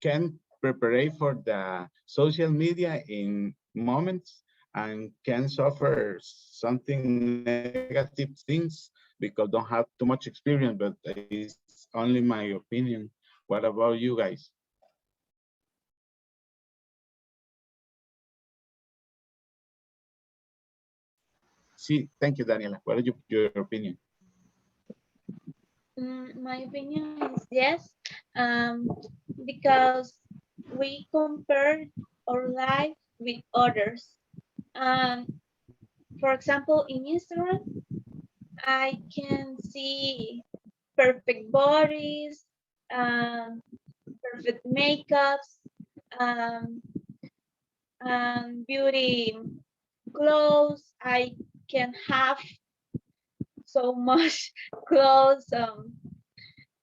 can prepare for the social media in moments and can suffer something negative things because don't have too much experience, but it's only my opinion. What about you guys? See, thank you, Daniela. What is your opinion? My opinion is yes, because we compare our life with others. Um, for example, in Instagram, I can see perfect bodies, um, perfect makeups, um, beauty clothes. I can have so much clothes.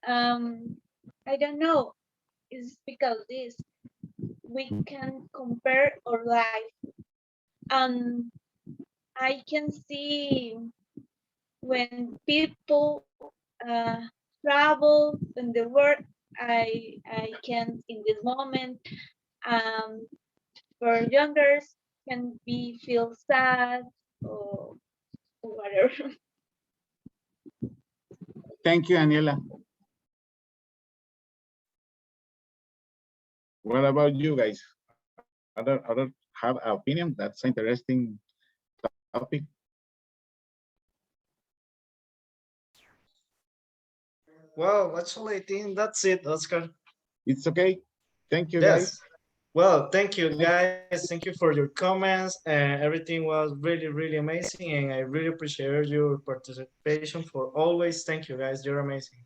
Um, I don't know. It's because this we can compare our life. Um, I can see when people travel in the world. I can in this moment. Um, for youngers can be feel sad or whatever. Thank you, Daniela. What about you guys? Other have an opinion? That's an interesting topic. Well, actually, I think that's it, Oscar. It's okay. Thank you, guys. Yes. Well, thank you, guys. Thank you for your comments. Everything was really, really amazing. And I really appreciate your participation for always. Thank you, guys. You're amazing.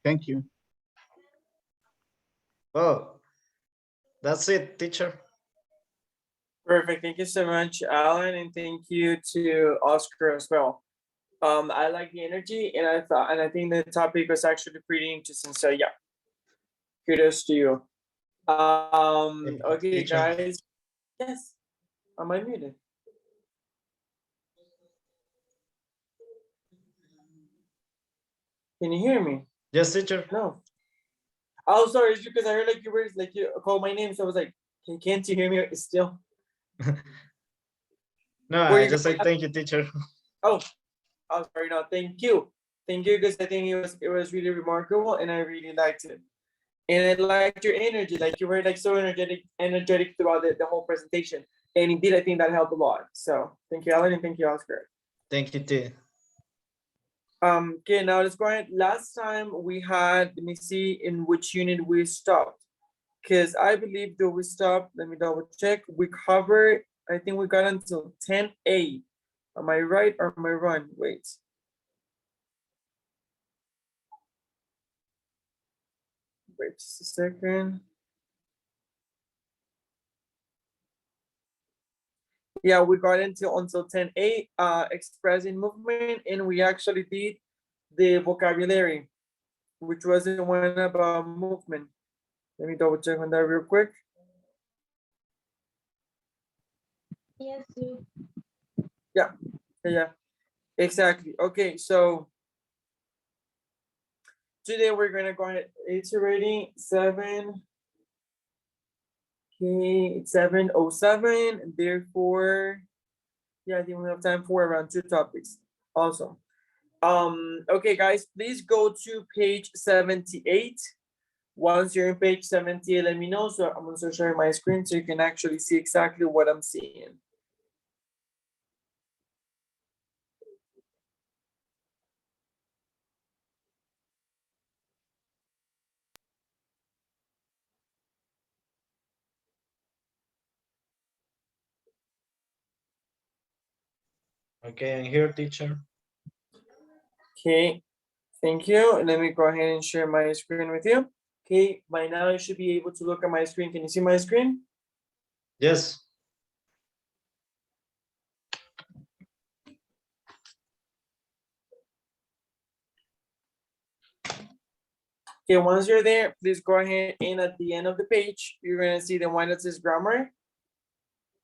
Thank you. Well, that's it, teacher. Perfect. Thank you so much, Alan, and thank you to Oscar as well. I like the energy, and I think the topic was actually pretty interesting. So yeah, kudos to you. Okay, Teacher. guys. Yes, am I muted? Can you hear me? Yes, teacher. No. Oh, sorry. It's because I heard like you called my name, so I was like, can't you hear me still? No, Were I you just say gonna- thank you, teacher. Oh, sorry. No, thank you, because I think it was really remarkable, and I really liked it. And I liked your energy, like you were like so energetic throughout the whole presentation. And indeed, I think that helped a lot. So thank you, Alan, and thank you, Oscar. Thank you too. Okay, now let's go ahead. Last time we had, let me see in which unit we stopped. Because I believe that we stopped, let me double check. We covered, I think we got until 10A. Am I right or am I wrong? Wait. Wait just a second. Yeah, we got until 10A, expressing movement, and we actually did the vocabulary, which was the one about movement. Let me double check on that real quick. Yes. Yeah, exactly. Okay, so today we're gonna go ahead iterating 7. Okay, it's 7:07, and therefore, yeah, I think we have time for around 2 topics. Awesome. Okay, guys, please go to page 78. Once you're in page 78, let me know. So I'm also sharing my screen so you can actually see exactly what I'm seeing. Okay, I'm here, teacher. Okay, thank you. Let me go ahead and share my screen with you. Okay, by now you should be able to look at my screen. Can you see my screen? Yes. Okay, once you're there, please go ahead and at the end of the page, you're gonna see the one that says grammar.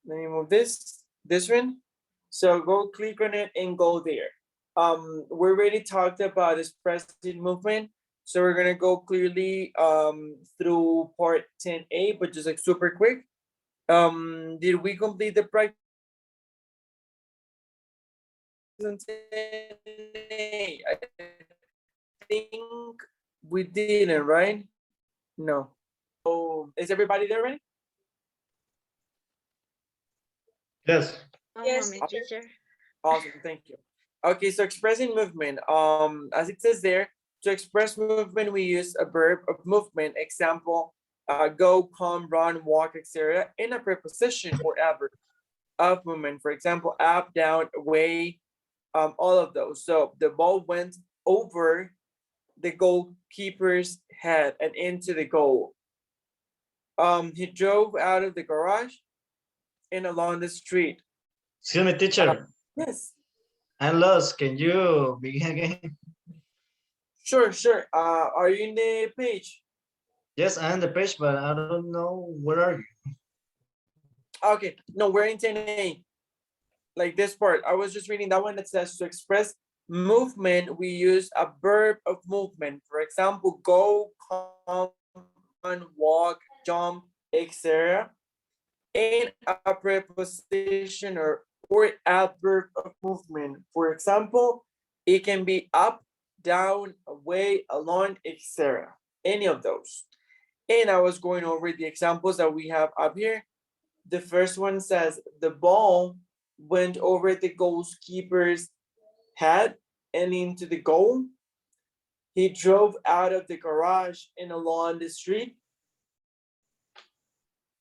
Let me move this one. So go click on it and go there. We already talked about expressive movement. So we're gonna go clearly through part 10A, but just like super quick. Did we complete the practice on 10A? I think we didn't, right? No. So is everybody there already? Yes. Yes, Moment, teacher. teacher. Awesome, thank you. Okay, so expressing movement. As it says there, to express movement, we use a verb of movement. Example, go, come, run, walk, etc. In a preposition or adverb of movement. For example, up, down, away, all of those. So the ball went over the goalkeeper's head and into the goal. He drove out of the garage and along the street. Excuse me, teacher. Yes. I'm lost. Can you begin again? Sure. Are you in the page? Yes, I'm on the page, but I don't know where are you. Okay, no, we're in 10A. Like this part, I was just reading that one that says to express movement, we use a verb of movement. For example, go, come, walk, jump, etc. And a preposition or adverb of movement. For example, it can be up, down, away, along, etc. Any of those. And I was going over the examples that we have up here. The first one says the ball went over the goalkeeper's head and into the goal. He drove out of the garage and along the street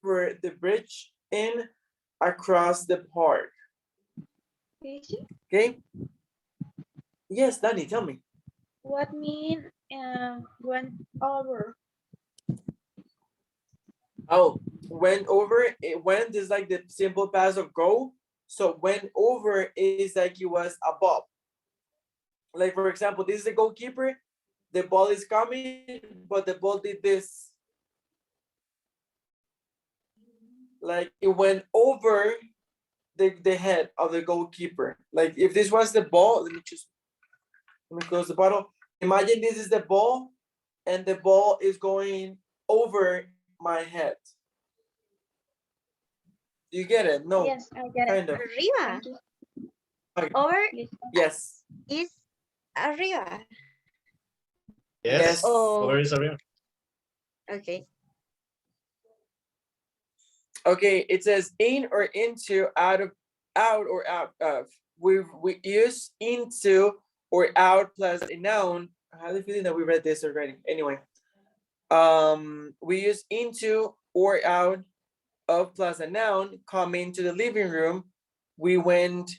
for the bridge and across the park. Teacher, Okay. Yes, Danny, tell me. what mean went over? Oh, went over, it went is like the simple past of go. So went over is like it was above. Like for example, this is the goalkeeper, the ball is coming, but the ball did this. Like it went over the head of the goalkeeper. Like if this was the ball, let me close the bottle. Imagine this is the ball and the ball is going over my head. Do you get it? No. Yes, I get it. Kind of. Arriba. Okay. Over Yes. is arriba. Yes. Yes. Oh. Where is Ariel? Okay. Okay, it says in or into, out of, out or out of. We use into or out plus a noun. I have the feeling that we read this already. Anyway, we use into or out of plus a noun. Come into the living room. We went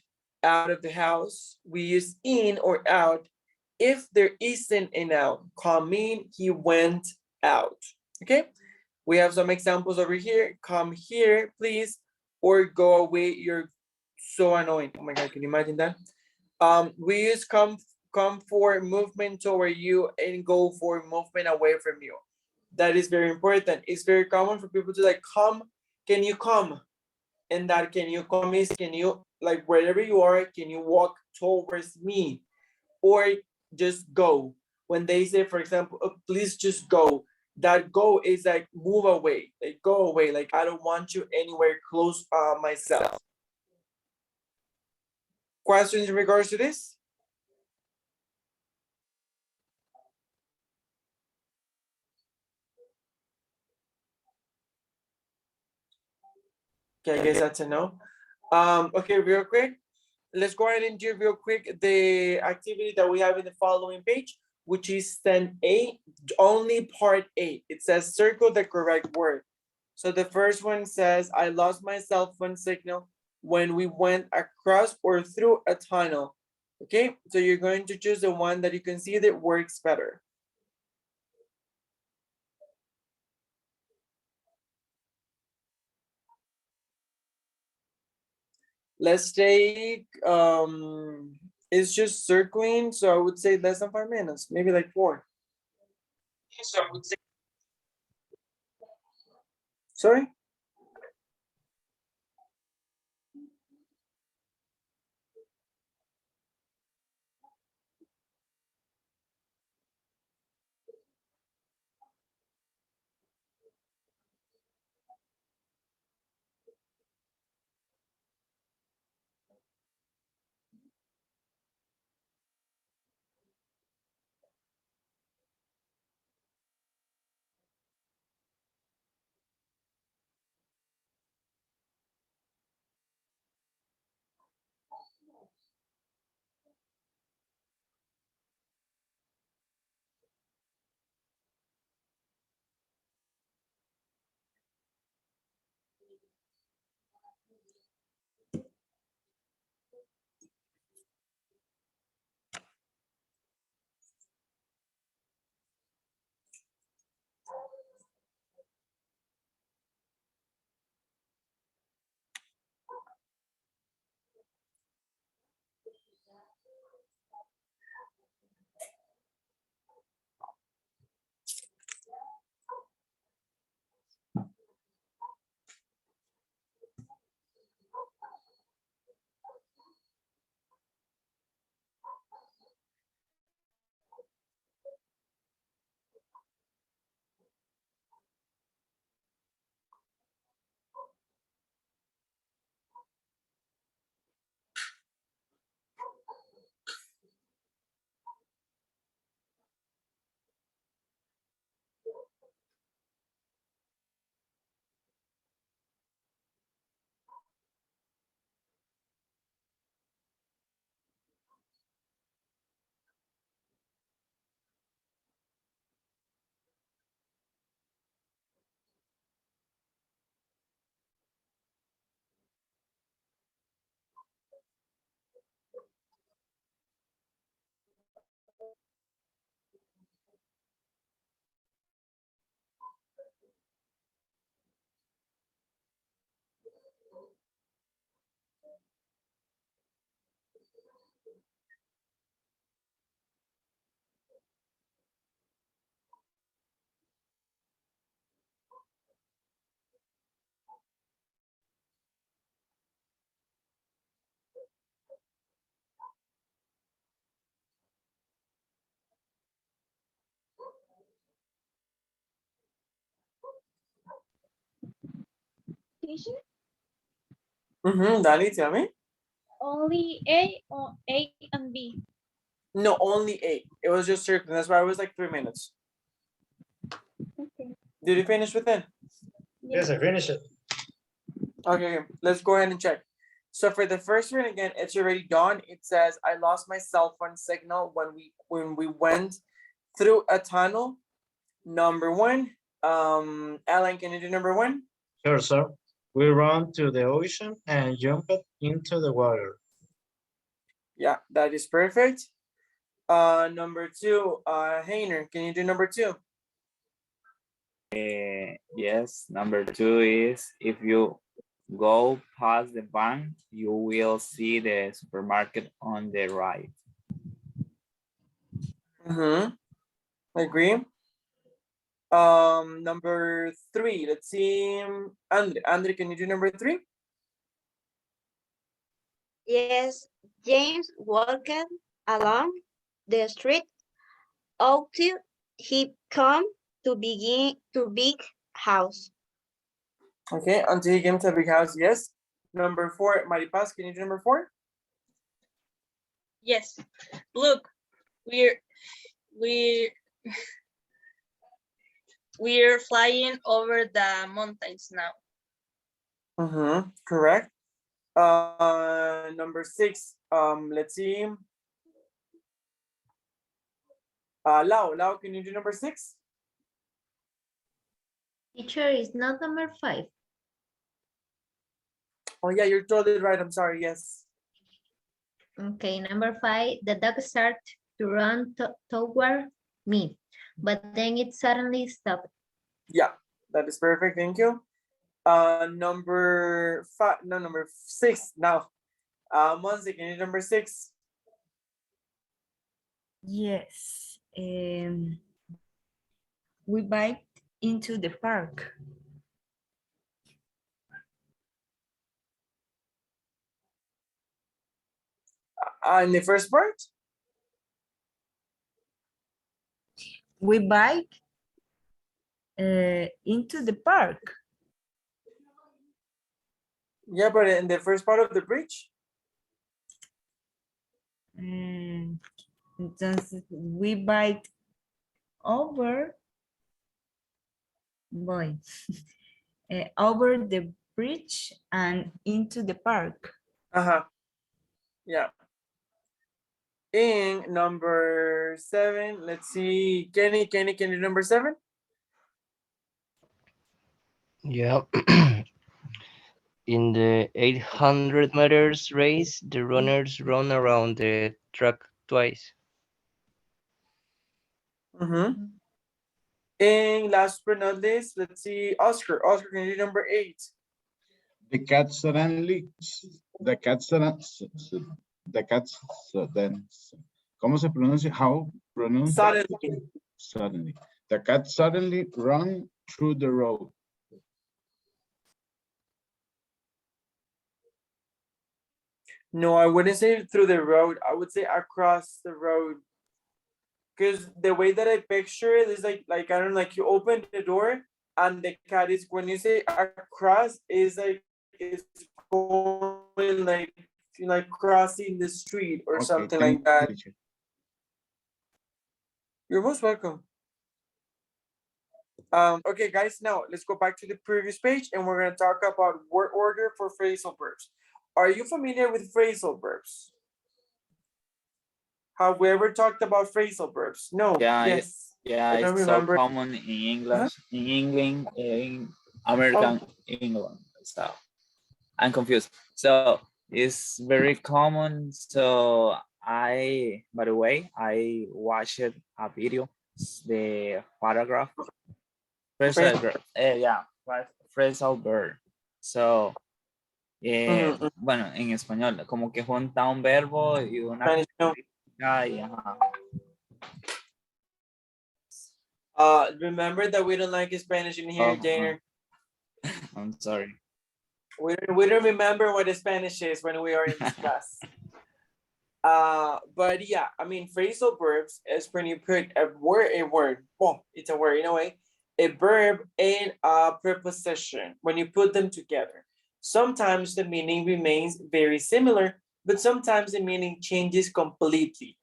out of the house. We use in or out if there isn't a noun. Come in, he went out. Okay. We have some examples over here. Come here, please, or go away. You're so annoying. Oh my God, can you imagine that? We use come for movement toward you and go for movement away from you. That is very important. It's very common for people to like come. Can you come? And that can you come is can you like wherever you are, can you walk towards me? Or just go. When they say, for example, "Oh, please just go," that go is like move away, like go away, like I don't want you anywhere close myself. Questions in regards to this? Okay, I guess that's a no. Okay, real quick. Let's go ahead and do real quick the activity that we have in the following page, which is 10A, only part A. It says circle the correct word. So the first one says, I lost my cell phone signal when we went across or through a tunnel. Okay, so you're going to choose the one that you can see that works better. Let's take, it's just circling, so I would say less than 5 minutes, maybe like 4. So I would say, sorry? Teacher, Dani, tell me. only A or A and B. No, only 8. It was just circling. That's why it was like 3 minutes. Okay. Did you finish with it? Yes, I finished it. Okay, let's go ahead and check. So for the first one, again, it's already done. It says, I lost my cell phone signal when we went through a tunnel. Number one, Alan, can you do number one? Sure, sir. We ran to the ocean and jumped into the water. Yeah, that is perfect. Number two, Hainer, can you do number two? Yes, number 2 is if you go past the bank, you will see the supermarket on the right. Mm-hmm. Agree. Number three, let's see, Andre, can you do number three? Yes, James walked along the street until he come to big house. Okay, until he came to the big house, yes. Number four, Maripaz, can you do number four? Yes. Look, we're we're flying over the mountains now. Mm-hmm, correct. Number six, let's see. Lau, can you do number six? Teacher is not number 5. Oh yeah, you're totally right, I'm sorry, yes. Okay, number 5, the dog started to run toward me, but then it suddenly stopped. Yeah, that is perfect, thank you. Number five, no, number six now. Monse, can you do number six? Yes. We biked into the park. In the first part? We biked into the park. Yeah, but in the first part of the bridge? Entonces, we biked over, boy, over the bridge and into the park. Uh-huh. Yeah. In number 7, let's see. Kenny, can you do number 7? Yeah. In the 800 meters race, the runners run around the track twice. Mm-hmm. And last but not least, let's see, Oscar. Oscar, can you do number 8? The cat suddenly, the cat suddenly, the cat suddenly, ¿cómo se pronuncia? How pronounce that? Suddenly. Suddenly. The cat suddenly ran through the road. No, I wouldn't say through the road. I would say across the road. Because the way that I picture it is like I don't know, like you open the door and the cat is, when you say across, is like it's going like crossing the street or Okay, something thank like that. you, teacher. You're most welcome. Okay, guys, now let's go back to the previous page and we're going to talk about word order for phrasal verbs. Are you familiar with phrasal verbs? Have we ever talked about phrasal verbs? No. Yeah, Yes. yeah, I don't it's so remember. common in English, in England, in American England. So I'm confused. So it's very common. So by the way, I watched a video, the paragraph, phrasal verb. Yeah, phrasal verb. So, bueno, en español, como que junta un verbo y una característica y ajá. Remember that we don't like Spanish in here, Jainer. I'm sorry. We don't remember what the Spanish is when we are in this class. But yeah, I mean, phrasal verbs is when you put a word. Well, it's a word in a way, a verb and a preposition. When you put them together, sometimes the meaning remains very similar, but sometimes the meaning changes completely.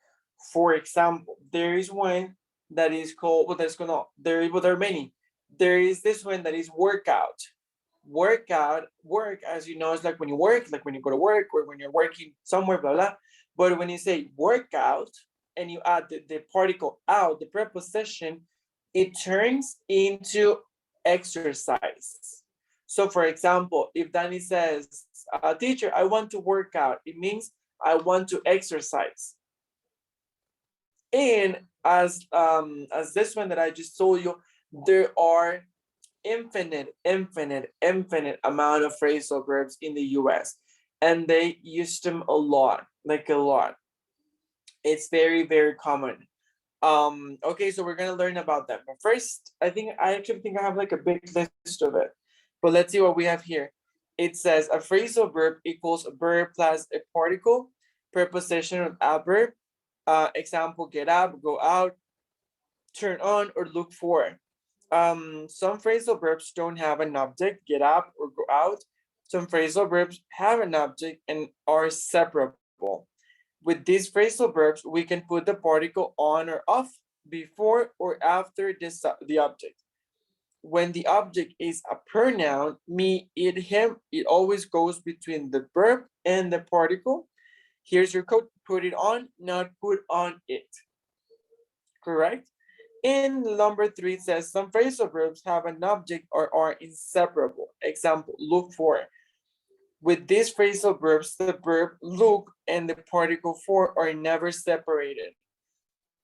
For example, there is one that is called, there are many. there is this one that is workout. Workout, work, as you know, is like when you work, like when you go to work or when you're working somewhere, blah, blah. But when you say workout and you add the particle out, the preposition, it turns into exercise. So for example, if Danny says, teacher, I want to work out, it means I want to exercise. And as this one that I just told you, there are infinite amount of phrasal verbs in the US, and they use them a lot, like a lot. It's very, very common. Okay, so we're gonna learn about them. But first, I actually think I have like a big list of it. But let's see what we have here. It says a phrasal verb equals a verb plus a particle, preposition or adverb. Example, get up, go out, turn on, or look for. Some phrasal verbs don't have an object, get up or go out. Some phrasal verbs have an object and are separable. With these phrasal verbs, we can put the particle on or off before or after the object. When the object is a pronoun, me, it, him, it always goes between the verb and the particle. Here's your code, put it on, not put on it. Correct? In number 3, it says some phrasal verbs have an object or are inseparable. Example, look for. With these phrasal verbs, the verb look and the particle for are never separated.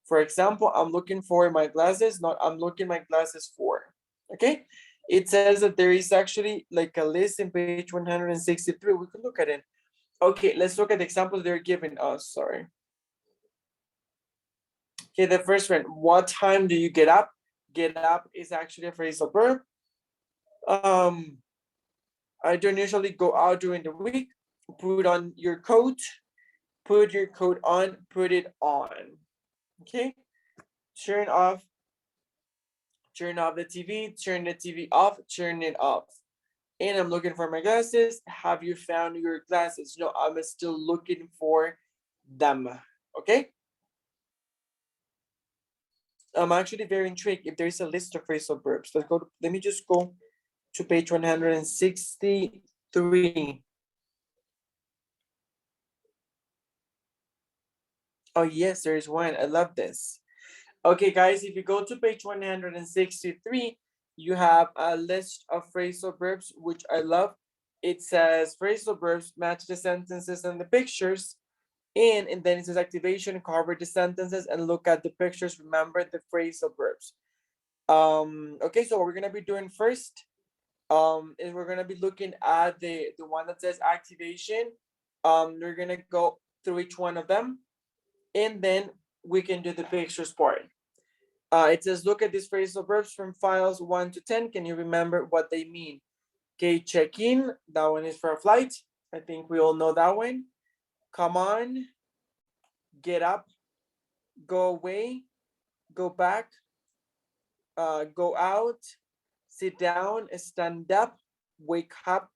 For example, I'm looking for my glasses, not I'm looking my glasses for. Okay? It says that there is actually like a list in page 163. We can look at it. Okay, let's look at the examples they're giving us. Sorry. Okay, the first one, what time do you get up? Get up is actually a phrasal verb. I don't usually go out during the week. Put on your coat. Put your coat on. Put it on. Okay. Turn off the TV. Turn the TV off. Turn it off. And I'm looking for my glasses. Have you found your glasses? No, I'm still looking for them. Okay. I'm actually very intrigued if there's a list of phrasal verbs. Let me just go to page 163. Oh yes, there is one. I love this. Okay, guys, if you go to page 163, you have a list of phrasal verbs, which I love. It says phrasal verbs match the sentences and the pictures. And then it says activation, cover the sentences and look at the pictures. Remember the phrasal verbs. Okay, so what we're gonna be doing first is we're gonna be looking at the one that says activation. We're gonna go through each one of them, and then we can do the pictures part. It says look at these phrasal verbs from files 1 to 10. Can you remember what they mean? Okay, check in. That one is for a flight. I think we all know that one. Come on, get up, go away, go back, go out, sit down, stand up, wake up,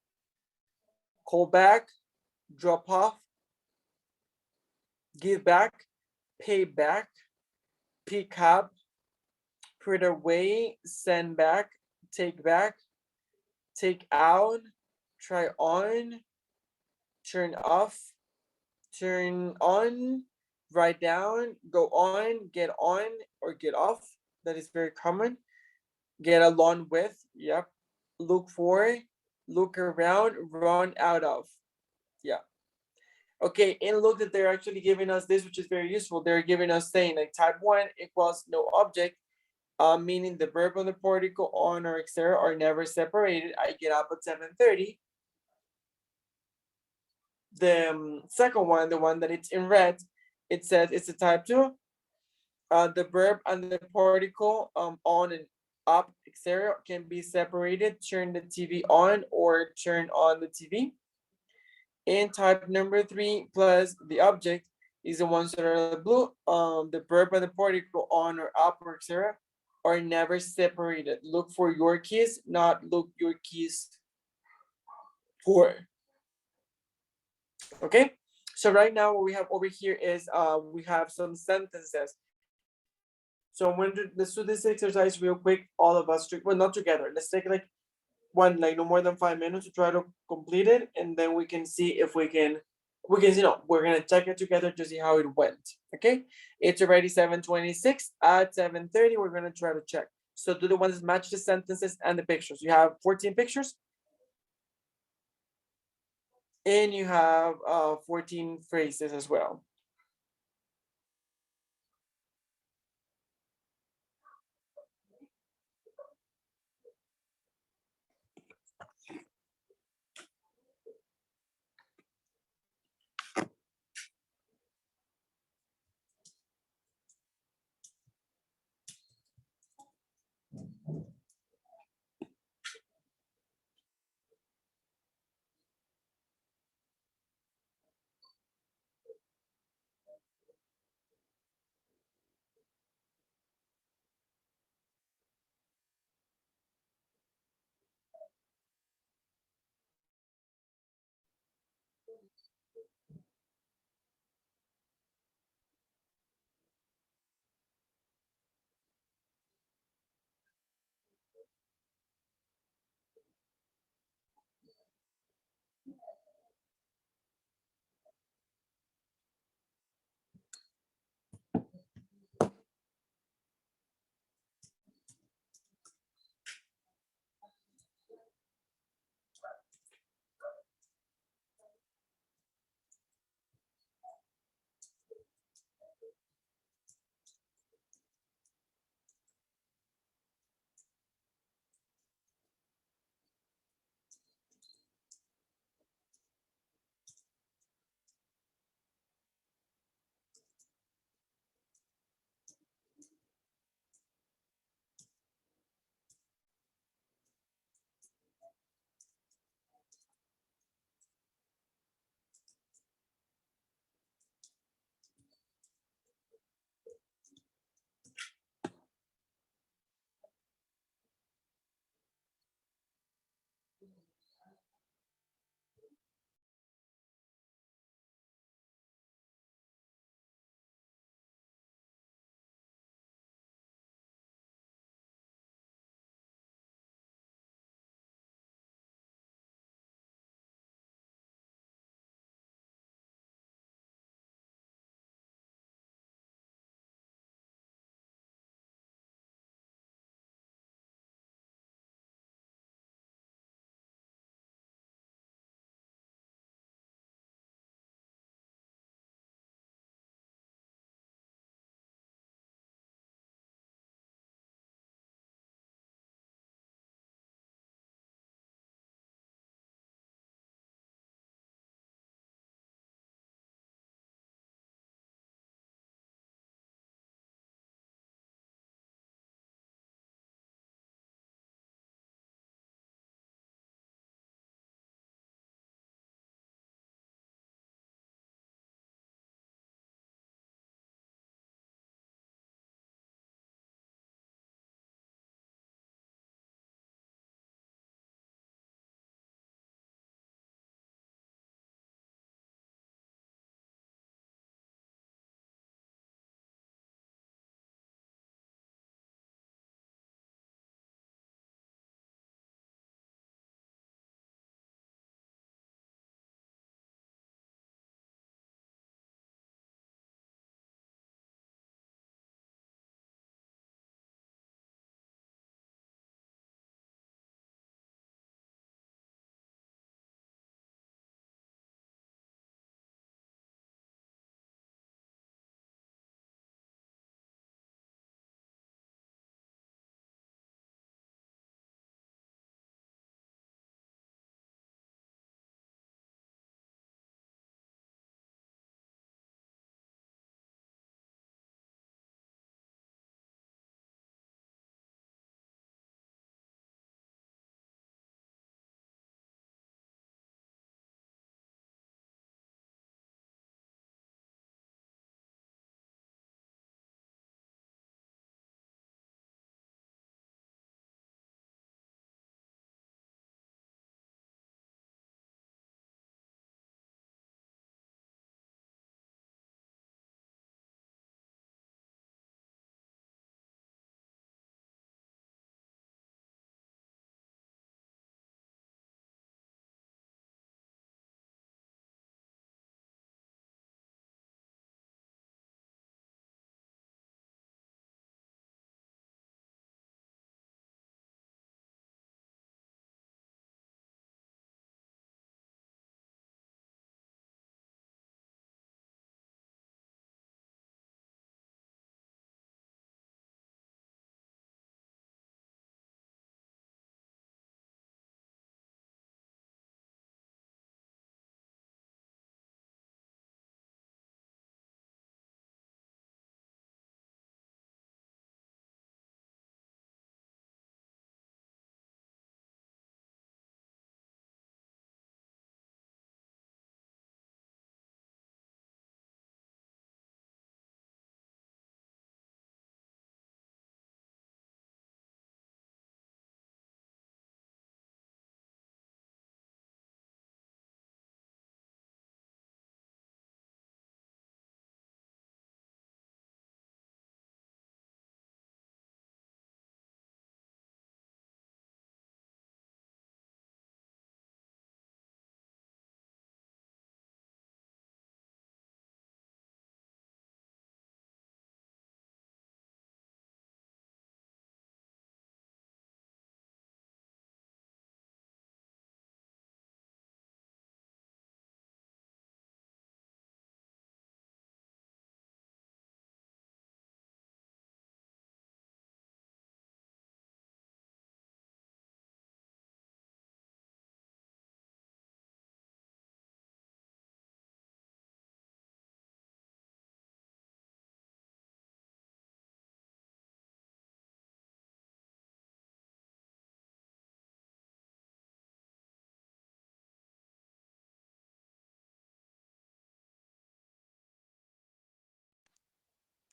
call back, drop off, give back, pay back, pick up, put away, send back, take out, try on, turn off, turn on, write down, go on, or get off. That is very common. Get along with, yep. Look for, look around, run out of, yeah. Okay, and look that they're actually giving us this, which is very useful. They're giving us saying like type 1 equals no object, meaning the verb and the particle on or etc. are never separated. I get up at 7:30. The second one, the one that it's in red, it says it's a type 2. The verb and the particle on and up, etc. can be separated. Turn the TV on or turn on the TV. And type number 3 plus the object is the ones that are blue. The verb and the particle on or up or etc. are never separated. Look for your keys, not look your keys for. Okay, so right now what we have over here is we have some sentences. So let's do this exercise real quick, all of us, well, not together. Let's take like no more than 5 minutes to try to complete it, and then we can see if we can, we're gonna check it together to see how it went. Okay, it's already 7:26. At 7:30, we're gonna try to check. So do the ones that match the sentences and the pictures. You have 14 pictures, and you have 14 phrases as well.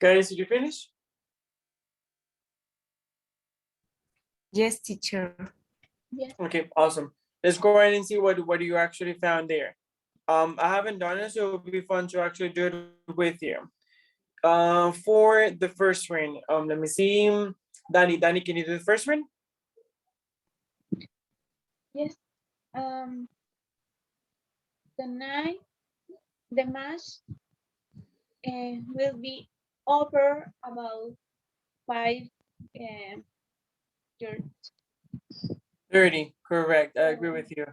Guys, did you finish? Yes, teacher. Okay, awesome. Let's go ahead and see what you actually found there. I haven't done it, so it would be fun to actually do it with you. For the first one, let me see. Danny, can you do the first one? Yes. The night, the match will be over about 5 your 30, correct. I agree with you.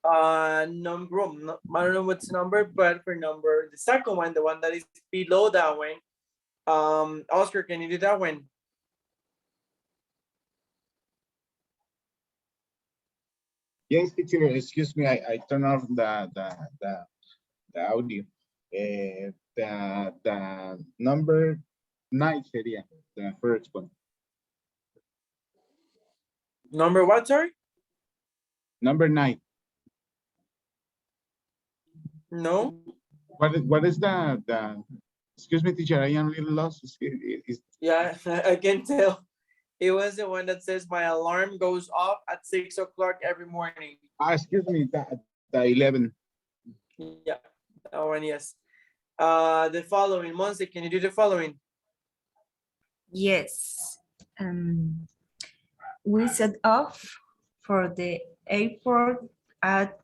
Number, I don't know what's number, but for number, the second one, the one that is below that one, Oscar, can you do that one? Yes, teacher, excuse me, I turn off the audio. The number 9 sería the first one. Number what, sorry? Number 9. No. What is the excuse me, teacher, I am a little lost. Yeah, I can tell. It was the one that says my alarm goes off at 6 o'clock every morning. Excuse me, the 11. Yeah, that one, yes. The following, Monse, can you do the following? Yes. We set off for the airport at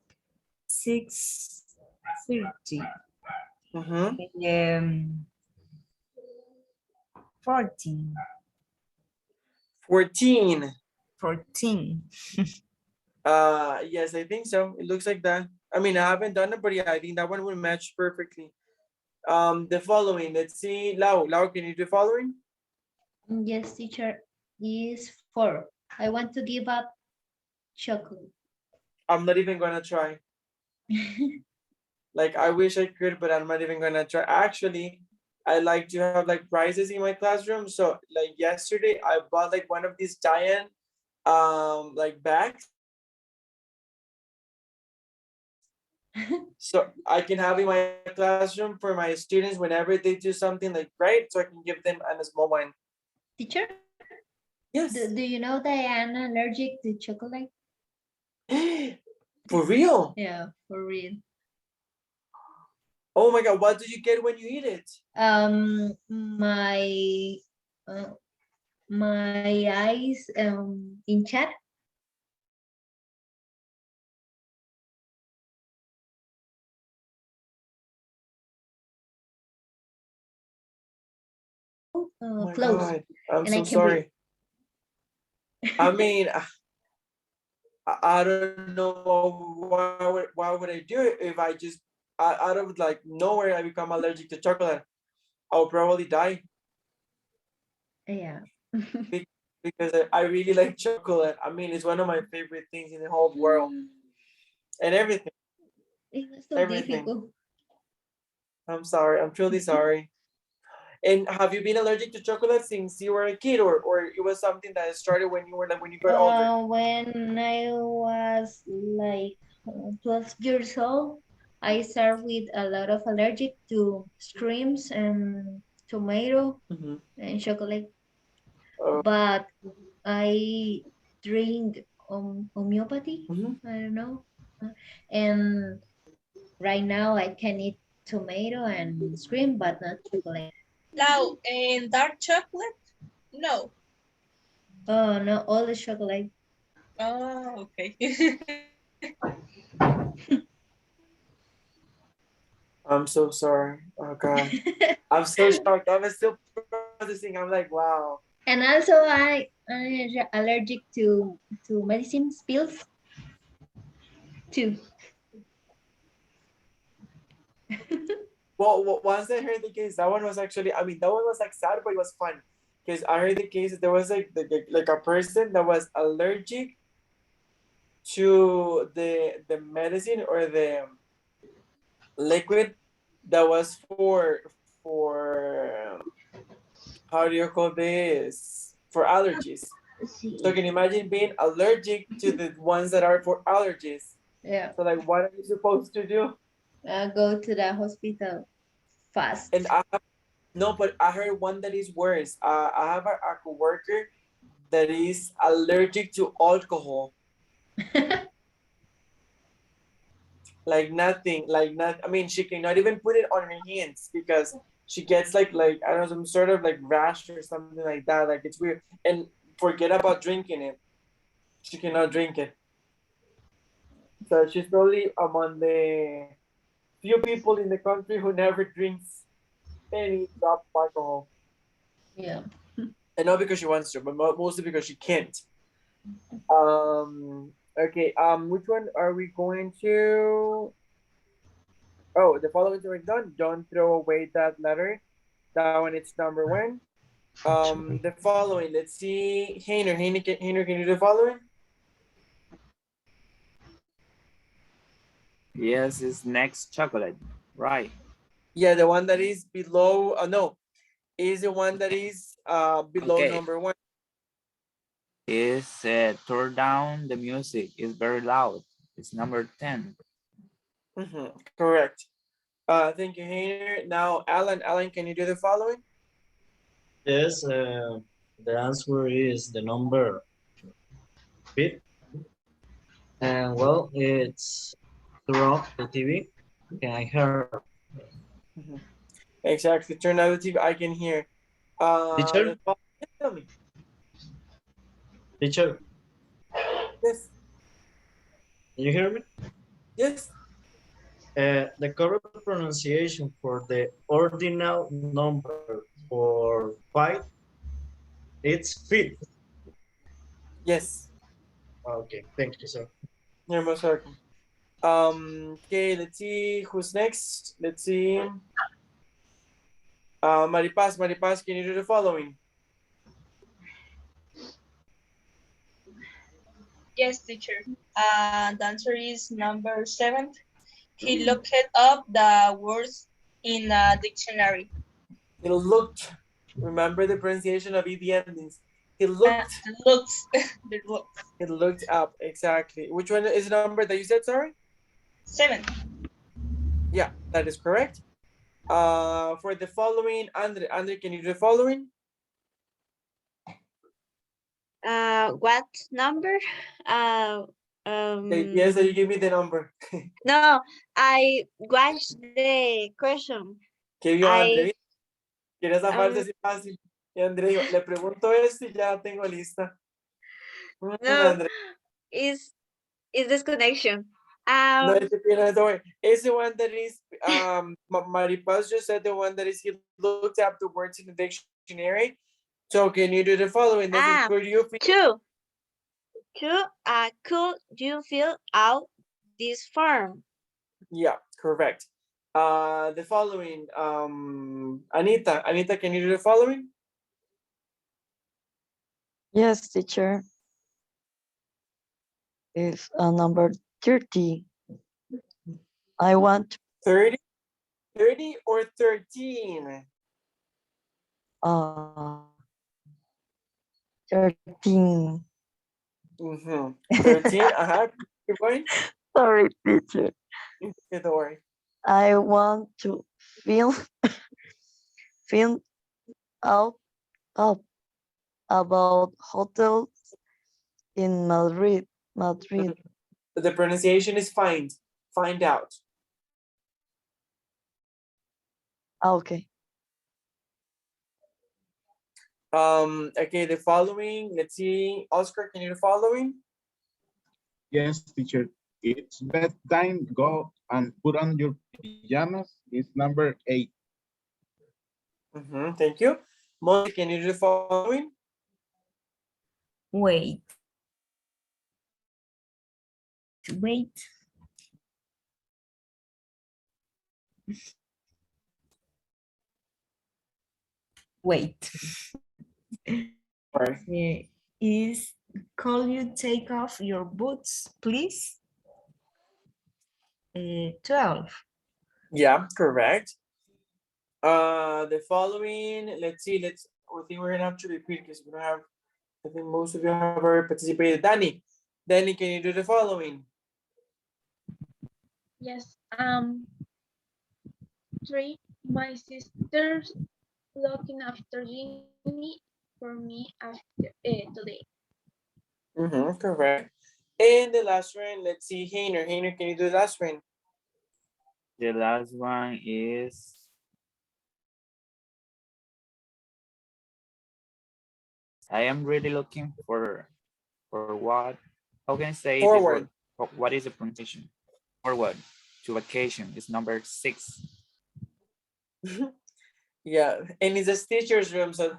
6:30. 14. 14. 14. Yes, I think so. It looks like that. I mean, I haven't done it, but yeah, I think that one will match perfectly. The following, let's see. Lau, can you do the following? Yes, teacher, is 4. I want to give up chocolate. I'm not even gonna try. Like, I wish I could, but I'm not even gonna try. Actually, I like to have like prizes in my classroom. So like yesterday, I bought like one of these giant like bags. So I can have in my classroom for my students whenever they do something like great, so I can give them a small one. Teacher? Yes. Do you know that I'm allergic to chocolate? For real? Yeah, for real. Oh my God, what do you get when you eat it? My eyes in chat. Oh my Close. God, I'm and I so can sorry. I mean, I don't know why would I do it if I just out of like nowhere I become allergic to chocolate. I'll probably die. Yeah. Because I really like chocolate. I mean, it's one of my favorite things in the whole world. And everything. It was so Everything. difficult. I'm sorry. I'm truly sorry. And have you been allergic to chocolate since you were a kid, or it was something that started when you were like when you got older? When I was like 12 years old, I started with a lot of allergic to shrimps and tomato and chocolate. But I drink homeopathy. I don't know. And right now I can eat tomato and shrimp, but not chocolate. Now, and dark chocolate? No. Oh, no, all the chocolate. Oh, okay. I'm so sorry. Oh God. I'm so shocked. I'm still processing. I'm like, wow. And also I'm allergic to medicine pills too. Well, once I heard the case, that one was actually, I mean, that one was like sad, but it was fun. Because I heard the case that there was like like a person that was allergic to the medicine or the liquid that was for how do you call this? For allergies. So can you imagine being allergic to the ones that are for allergies? Yeah. So like, what are you supposed to do? Go to the hospital fast. And No, but I heard one that is worse. I have a coworker that is allergic to alcohol. Like nothing, like not. I mean, she cannot even put it on her hands because she gets like I don't know, some sort of like rash or something like that. Like it's weird. And forget about drinking it. She cannot drink it. So she's probably among the few people in the country who never drinks any drop of alcohol. Yeah. And not because she wants to, but mostly because she can't. Okay. Which one are we going to? Oh, the following is already done. Don't throw away that letter. That one, it's number one. The following. Let's see. Heiner, can you do the following? Yes, it's next chocolate, right? Yeah, the one that is below. No, is the one that is below Okay. number one. Is turn down the music. It's very loud. It's number 10. Correct. Thank you, Heiner. Now, Alan. Alan, can you do the following? Yes, the answer is the number 5. And well, it's turn off the TV. Can I hear? Exactly. Turn on the TV. I can hear. Teacher? Tell me. Teacher, Yes. you hear me? Yes. The correct pronunciation for the ordinal number for 5, it's feet. Yes. Okay, thank you, sir. You're most welcome. Okay, let's see who's next. Let's see. Maripaz, can you do the following? Yes, teacher. The answer is number 7. He looked up the words in a dictionary. He looked. Remember the pronunciation of ED endings. He looked. Looks. The looks. He looked up. Exactly. Which one is the number that you said, sorry? 7. Yeah, that is correct. For the following, Andre, can you do the following? What number? Yes, that you give me the number. No, I watched the question. Que vio Andre. I ¿Quieres zafarse um, así fácil? Y Andre dijo, le pregunto esto y ya tengo lista. no, Andre. is disconnection. No, it's okay, no, don't worry. It's the one that is, Maripaz just said the one that is, he looked up the words in the dictionary. So can you do the following? This is, could you feel? Could you fill out this form? Yeah, correct. The following, Anita, can you do the following? Yes, teacher. It's number 30. I want 30 or 13? uh 13. 13, keep going. Sorry, teacher. Okay, don't worry. I want to fill out about hotels in Madrid. The pronunciation is find out. Okay. Okay, the following, let's see, Oscar, can you do the following? Yes, teacher. It's bedtime. Go and put on your pajamas. It's number 8. Thank you. Molly, can you do the following? Wait. Wait. Wait. Is could you take off your boots, please? 12. Yeah, correct. The following, let's see, I think we're gonna have to repeat because we don't have, I think most of you have already participated. Danny, can you do the following? Yes. 3. My sisters looking after Ginny for me after today. Correct. And the last one, let's see, Hainer. Hainer, can you do the last one? The last one is I am really looking for what? How can I say the word? Forward. What is the pronunciation? Forward to vacation is number 6. Yeah, and it's a teacher's room, so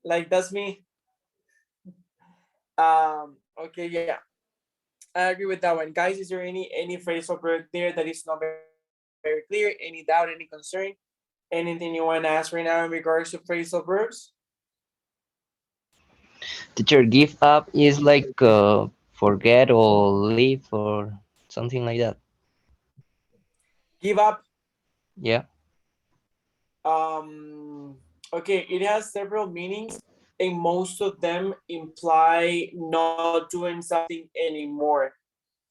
like that's me. Okay, yeah. I agree with that one. Guys, is there any phrasal verb there that is not very clear? Any doubt, any concern? Anything you want to ask right now in regards to phrasal verbs? Teacher, give up is like forget or leave or something like that. Give up. Yeah. Okay, it has several meanings, and most of them imply not doing something anymore.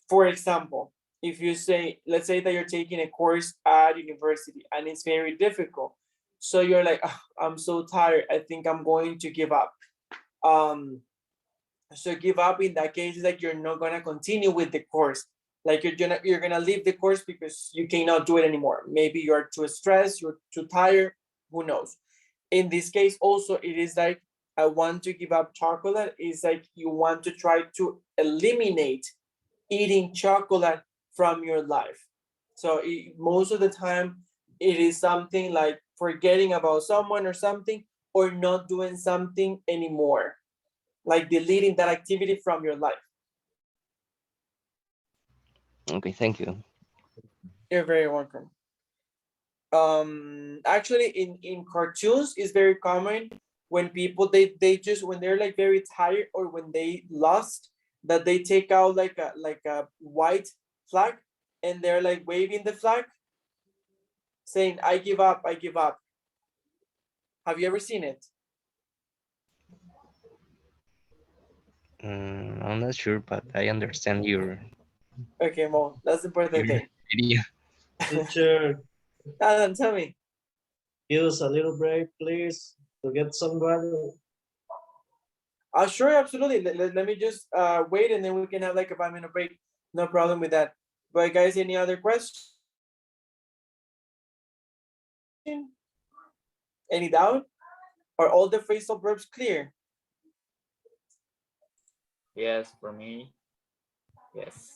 For example, if you say, let's say that you're taking a course at university and it's very difficult. So you're like, "Ah, I'm so tired. I think I'm going to give up." Um, so give up in that case is like you're not gonna continue with the course. Like you're gonna leave the course because you cannot do it anymore. Maybe you're too stressed, you're too tired, who knows. In this case, also it is like I want to give up chocolate, is like you want to try to eliminate eating chocolate from your life. So most of the time, it is something like forgetting about someone or something, or not doing something anymore, like deleting that activity from your life. Okay, thank you. You're very welcome. Actually, in cartoons, it's very common when people they just when they're like very tired or when they lost, that they take out like a white flag and they're like waving the flag saying, I give up, I give up. Have you ever seen it? I'm not sure, but I understand your Okay, well, that's the important thing. idea. Teacher, Alan, tell me. give us a little break, please, to get some water. Sure, absolutely. Let me just wait and then we can have like a 5-minute break. No problem with that. But guys, any other questions? Any doubt? Are all the phrasal verbs clear? Yes, for me. Yes.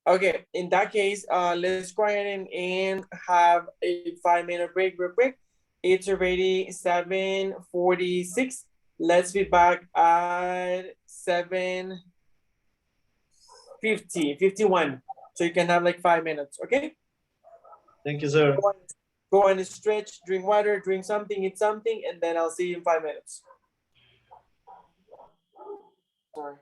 Okay, in that case, let's go ahead and have a 5-minute break real quick. It's already 7:46. Let's be back at 7:51. So you can have like 5 minutes, okay? Thank you, sir. Go on and stretch, drink water, drink something, eat something, and then I'll see you in 5 minutes. Sorry.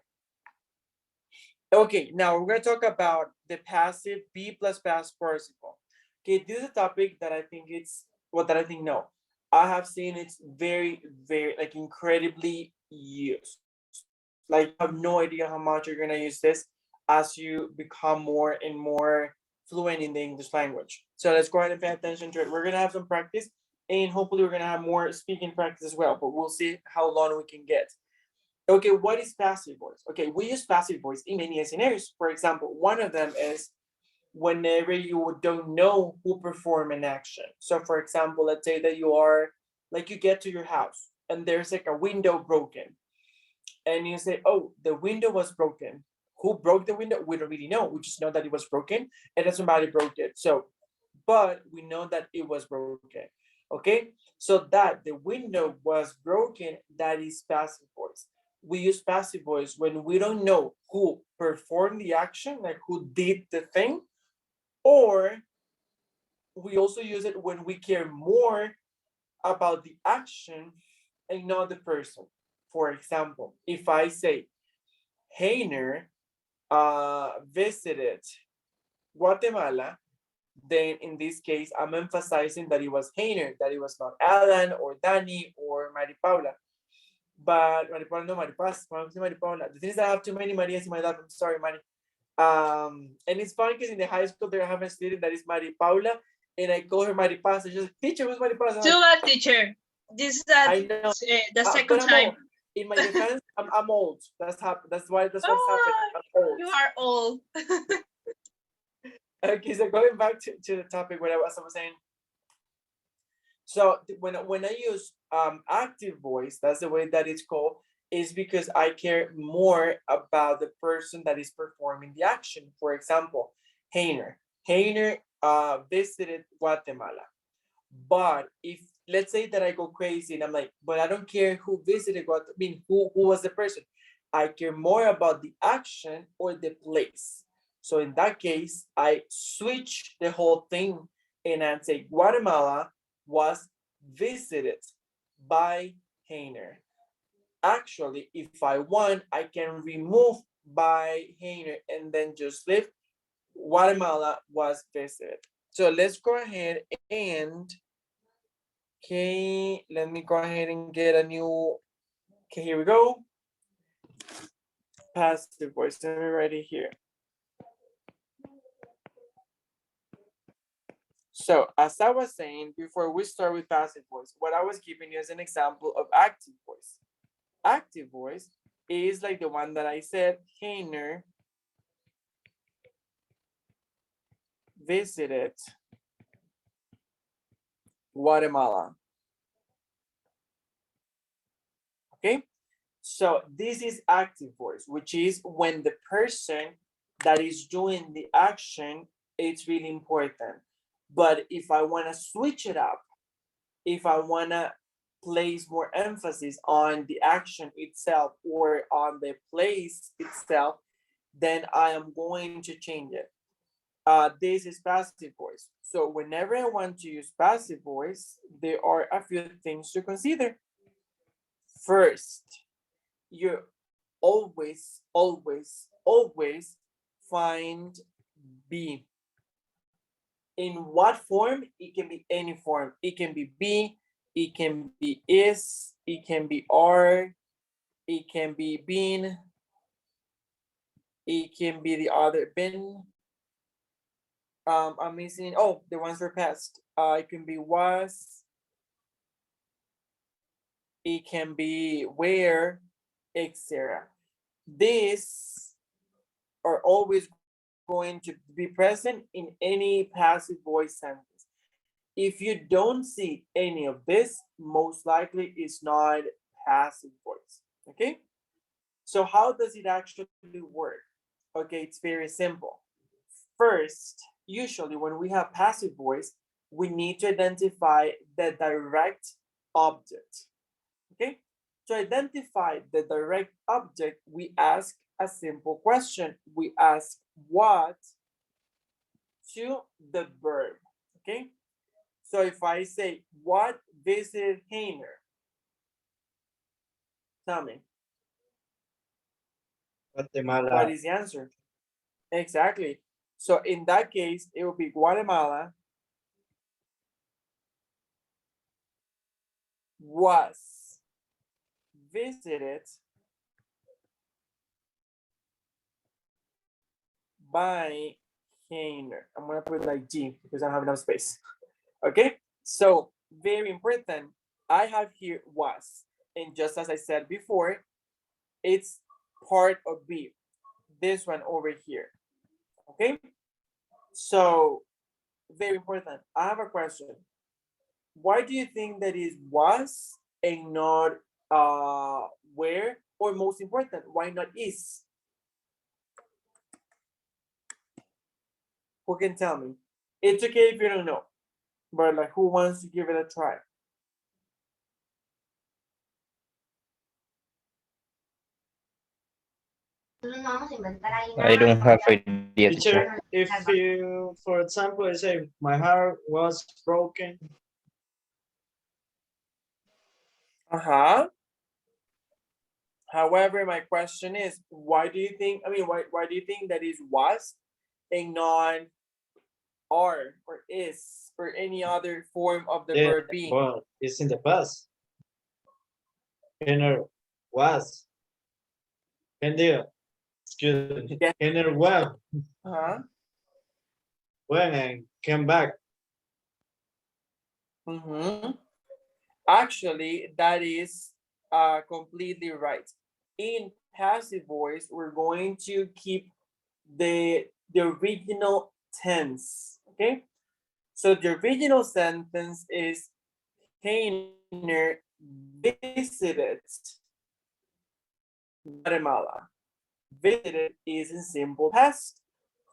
Okay, now we're going to talk about the passive be plus past participle. Okay, this is a topic that I think that I think no. I have seen it's very, very like incredibly used. Like you have no idea how much you're going to use this as you become more and more fluent in the English language. So let's go ahead and pay attention to it. We're going to have some practice and hopefully we're going to have more speaking practice as well, but we'll see how long we can get. Okay, what is passive voice? Okay, we use passive voice in many scenarios. For example, one of them is whenever you don't know who perform an action. So for example, let's say that you get to your house and there's like a window broken. And you say, oh, the window was broken. Who broke the window? We don't really know. We just know that it was broken and that somebody broke it. So, but we know that it was broken. Okay, so that the window was broken, that is passive voice. We use passive voice when we don't know who performed the action, like who did the thing, or we also use it when we care more about the action and not the person. For example, if I say, Heiner visited Guatemala, then in this case, I'm emphasizing that it was Heiner, that it was not Alan or Danny or Mari Paula. But Mari Paula, no, Mari Paz, Mari Paula. The thing is that I have too many Marias in my life. I'm sorry, Mari. And it's funny because in the high school, there I have a student that is Mari Paula, and I call her Mari Paz. And she's like, teacher, who's Mari Paz? Too bad, teacher. This is I know. the But second I'm time. old. In my defense, I'm old. That's what's happening. Oh, I'm old. you are old. Okay, so going back to the topic, what I was saying. So when I use active voice, that's the way that it's called, is because I care more about the person that is performing the action. For example, Heiner. Heiner visited Guatemala. But if let's say that I go crazy and I'm like, but I don't care who visited Guatemala, I mean, who was the person? I care more about the action or the place. So in that case, I switch the whole thing and I say Guatemala was visited by Heiner. Actually, if I want, I can remove by Heiner and then just leave Guatemala was visited. So let's go ahead and, okay, let me go ahead and get a new, okay, here we go. Passive voice, let me write it here. So as I was saying, before we start with passive voice, what I was giving you as an example of active voice. Active voice is like the one that I said, Heiner visited Guatemala. Okay, so this is active voice, which is when the person that is doing the action, it's really important. But if I want to switch it up, if I want to place more emphasis on the action itself or on the place itself, then I am going to change it. This is passive voice. So whenever I want to use passive voice, there are a few things to consider. First, you always, always, always find be. In what form? It can be any form. It can be be, it can be is, it can be are, it can be been, it can be the other been. I'm missing, oh, the ones for past. It can be was, it can be where, etc. These are always going to be present in any passive voice sentence. If you don't see any of this, most likely it's not passive voice, okay? So how does it actually work? Okay, it's very simple. First, usually when we have passive voice, we need to identify the direct object, okay? To identify the direct object, we ask a simple question. We ask what to the verb, okay? So if I say, what visited Heiner? Tell me. Guatemala. What is the answer? Exactly. So in that case, it will be Guatemala was visited by Heiner. I'm gonna put like G because I don't have enough space. Okay, so very important. I have here was, and just as I said before, it's part of B. This one over here. Okay, so very important. I have a question. Why do you think that is was and not where, or most important, why not is? Who can tell me? It's okay if you don't know, but like who wants to give it a try? I don't have idea, teacher. Teacher, if you, for example, I say my heart was broken, Uh-huh. However, my question is, why do you think, I mean, why do you think that is was and not are or is or any other form of the yeah, verb being? well, it's in the past. Inner was. India, excuse me. Yeah. Inner well, Uh-huh. when and came back. Mm-hmm. Actually, that is completely right. In passive voice, we're going to keep the original tense. Okay, so the original sentence is Heiner visited Guatemala. Visited is in simple past.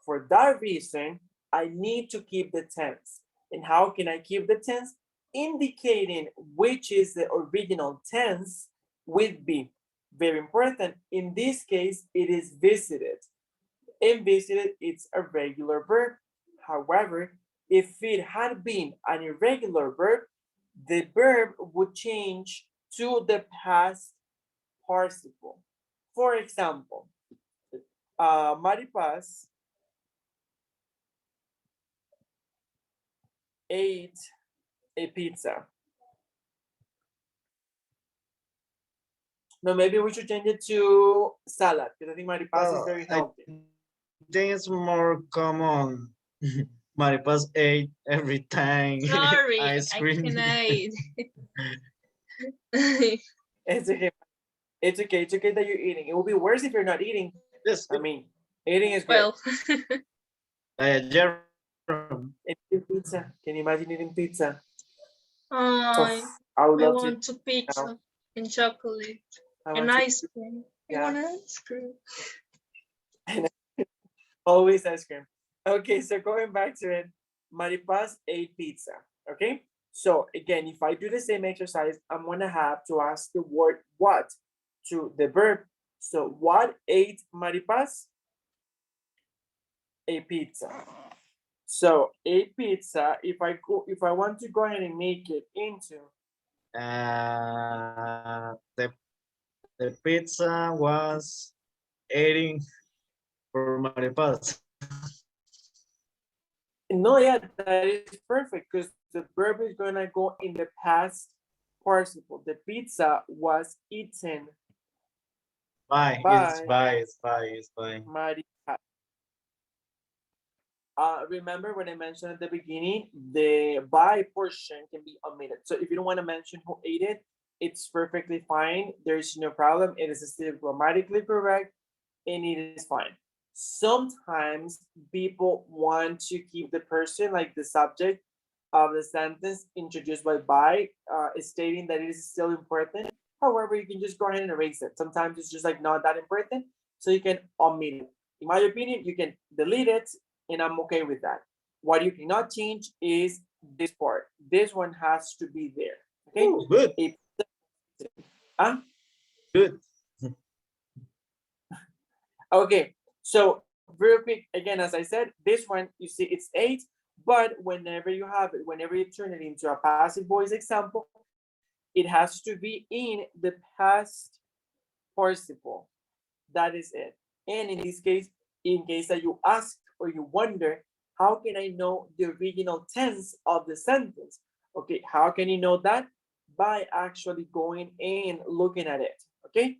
For that reason, I need to keep the tense. And how can I keep the tense? Indicating which is the original tense with be. Very important. In this case, it is visited. And visited, it's a regular verb. However, if it had been an irregular verb, the verb would change to the past participle. For example, Maripaz ate a pizza. No, maybe we should change it to salad because I think Maripaz is very I healthy. think it's more common. Maripas ate every time Sorry, ice I cream. cannot. It's okay. It's okay. It's okay that you're eating. It will be worse if you're not eating. Yes, I mean, eating is great. Well, Jerome. Eating pizza. Can you imagine eating pizza? I I would I love to. want to pizza and chocolate I and want to- ice cream. I Yeah. want ice cream. Always ice cream. Okay, so going back to it, Maripaz ate pizza. Okay, so again, if I do the same exercise, I'm gonna have to ask the word what to the verb. So what ate Maripaz? A pizza. So a pizza, if I want to go ahead and make it into The pizza was eating for Maripas. no, yeah, that is perfect because the verb is gonna go in the past participle. The pizza was eaten Bye. It's by bye. It's bye. It's bye. Maripaz. Remember when I mentioned at the beginning, the by portion can be omitted. So if you don't want to mention who ate it, it's perfectly fine. There's no problem. It is still grammatically correct and it is fine. Sometimes people want to keep the person, like the subject of the sentence, introduced by, stating that it is still important. However, you can just go ahead and erase it. Sometimes it's just like not that important, so you can omit it. In my opinion, you can delete it, and I'm okay with that. What you cannot change is this part. This one has to be there. Okay. Ooh, good. Good. Okay, so real quick, again, as I said, this one, you see it's 8, but whenever you have it, whenever you turn it into a passive voice example, it has to be in the past participle. That is it. And in this case, in case that you ask or you wonder, how can I know the original tense of the sentence? Okay, how can you know that? By actually going and looking at it. Okay,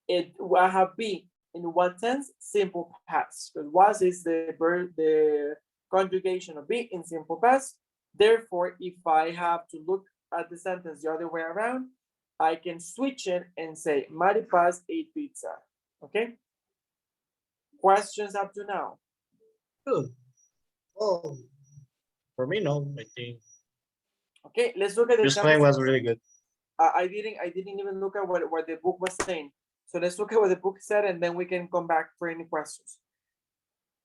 it will have be in what tense? Simple past. Because was is the verb, the conjugation of be in simple past. Therefore, if I have to look at the sentence the other way around, I can switch it and say Maripaz ate pizza. Okay. Questions up to now? Good. Oh, for me, no. I think Okay, let's look at the your explain example. was really good. I didn't even look at what the book was saying. So let's look at what the book said and then we can come back for any questions.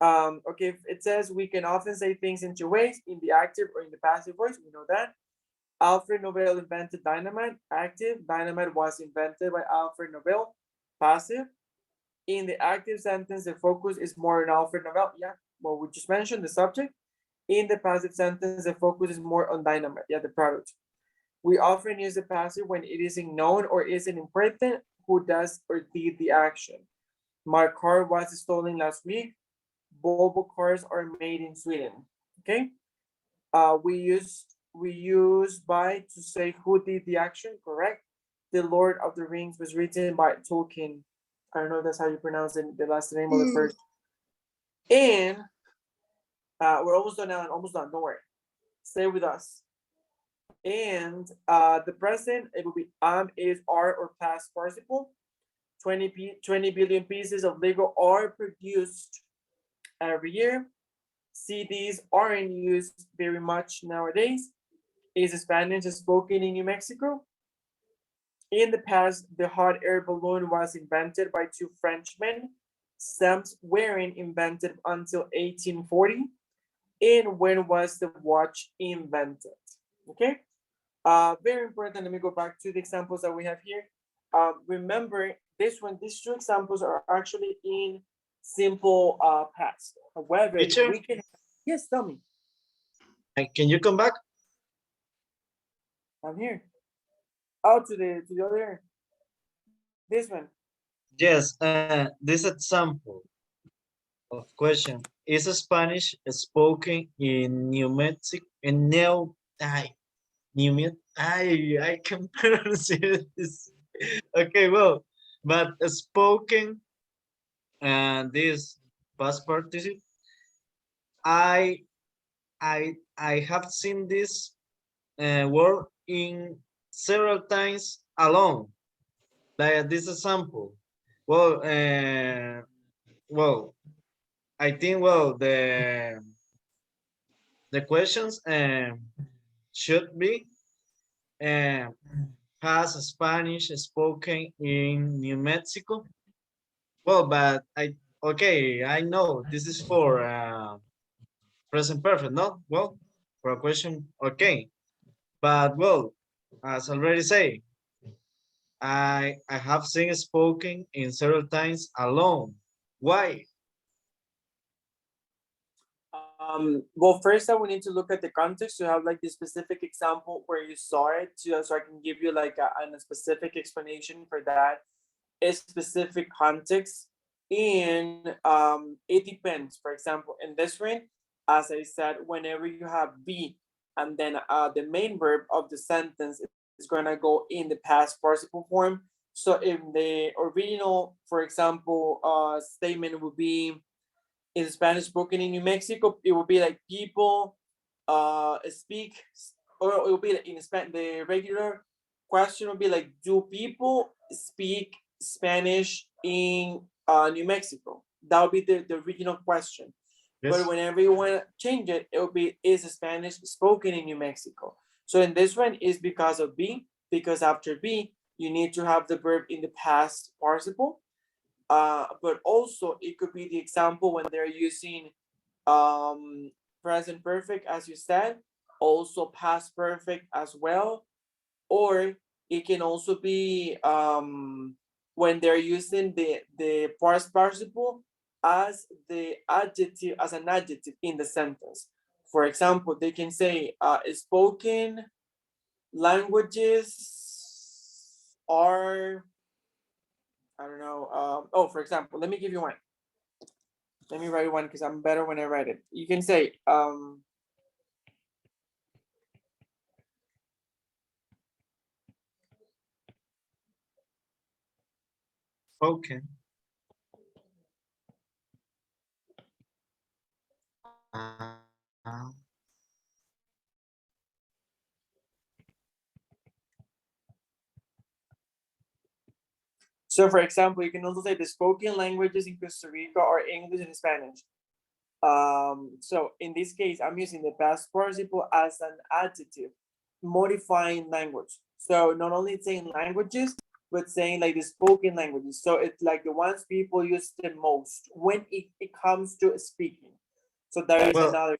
Okay, it says we can often say things in 2 ways, in the active or in the passive voice. We know that. Alfred Nobel invented dynamite. Active, dynamite was invented by Alfred Nobel. Passive, in the active sentence, the focus is more on Alfred Nobel. Yeah, what we just mentioned, the subject. In the passive sentence, the focus is more on dynamite. Yeah, the product. We often use the passive when it isn't known or isn't important who does or did the action. My car was stolen last week. Volvo cars are made in Sweden. Okay. We use by to say who did the action. Correct. The Lord of the Rings was written by Tolkien. I don't know if that's how you pronounce it, the last name of the first. And we're almost done now and almost done. Don't worry. Stay with us. And the present, it will be is, are, or past participle. 20 billion pieces of Lego are produced every year. CDs aren't used very much nowadays. Is Spanish spoken in New Mexico? In the past, the hot air balloon was invented by two Frenchmen. Stamps weren't invented until 1840. And when was the watch invented? Okay. Very important. Let me go back to the examples that we have here. Remember this one, these two examples are actually in simple past. However, Teacher, we can, yes, tell me, can you come back? I'm here. Oh, to the other, this one. Yes, this example of question is Spanish spoken in New Mexico in I can pronounce this. Okay, well, but spoken and this past participle, I I have seen this word in several times alone. Like this example. Well, well, I think the questions should be um, has Spanish spoken in New Mexico? Well, but I know this is for present perfect, no? Well, for a question, okay. But well, as already say, I have seen spoken in several times alone. Why? Well, first, I will need to look at the context to have like the specific example where you saw it, so I can give you like a specific explanation for that a specific context. And it depends. For example, in this one, as I said, whenever you have be and then the main verb of the sentence is gonna go in the past participle form. So in the original, for example, statement would be in Spanish spoken in New Mexico, it would be like people speak, or it would be like in Spanish, the regular question would be like, do people speak Spanish in New Mexico? That would be the original question. But Yes. whenever you want to change it, it will be, is Spanish spoken in New Mexico? So in this one is because of be, because after be, you need to have the verb in the past participle. But also it could be the example when they're using present perfect, as you said, also past perfect as well, or it can also be when they're using the past participle as the adjective, as an adjective in the sentence. For example, they can say spoken languages are, I don't know. Oh, for example, let me give you one. Let me write one because I'm better when I write it. You can say, Okay. so for example, you can also say the spoken languages in Costa Rica are English and Spanish. So in this case, I'm using the past participle as an adjective, modifying language. So not only saying languages, but saying like the spoken languages. So it's like the ones people use the most when it comes to speaking. So there is Well, another.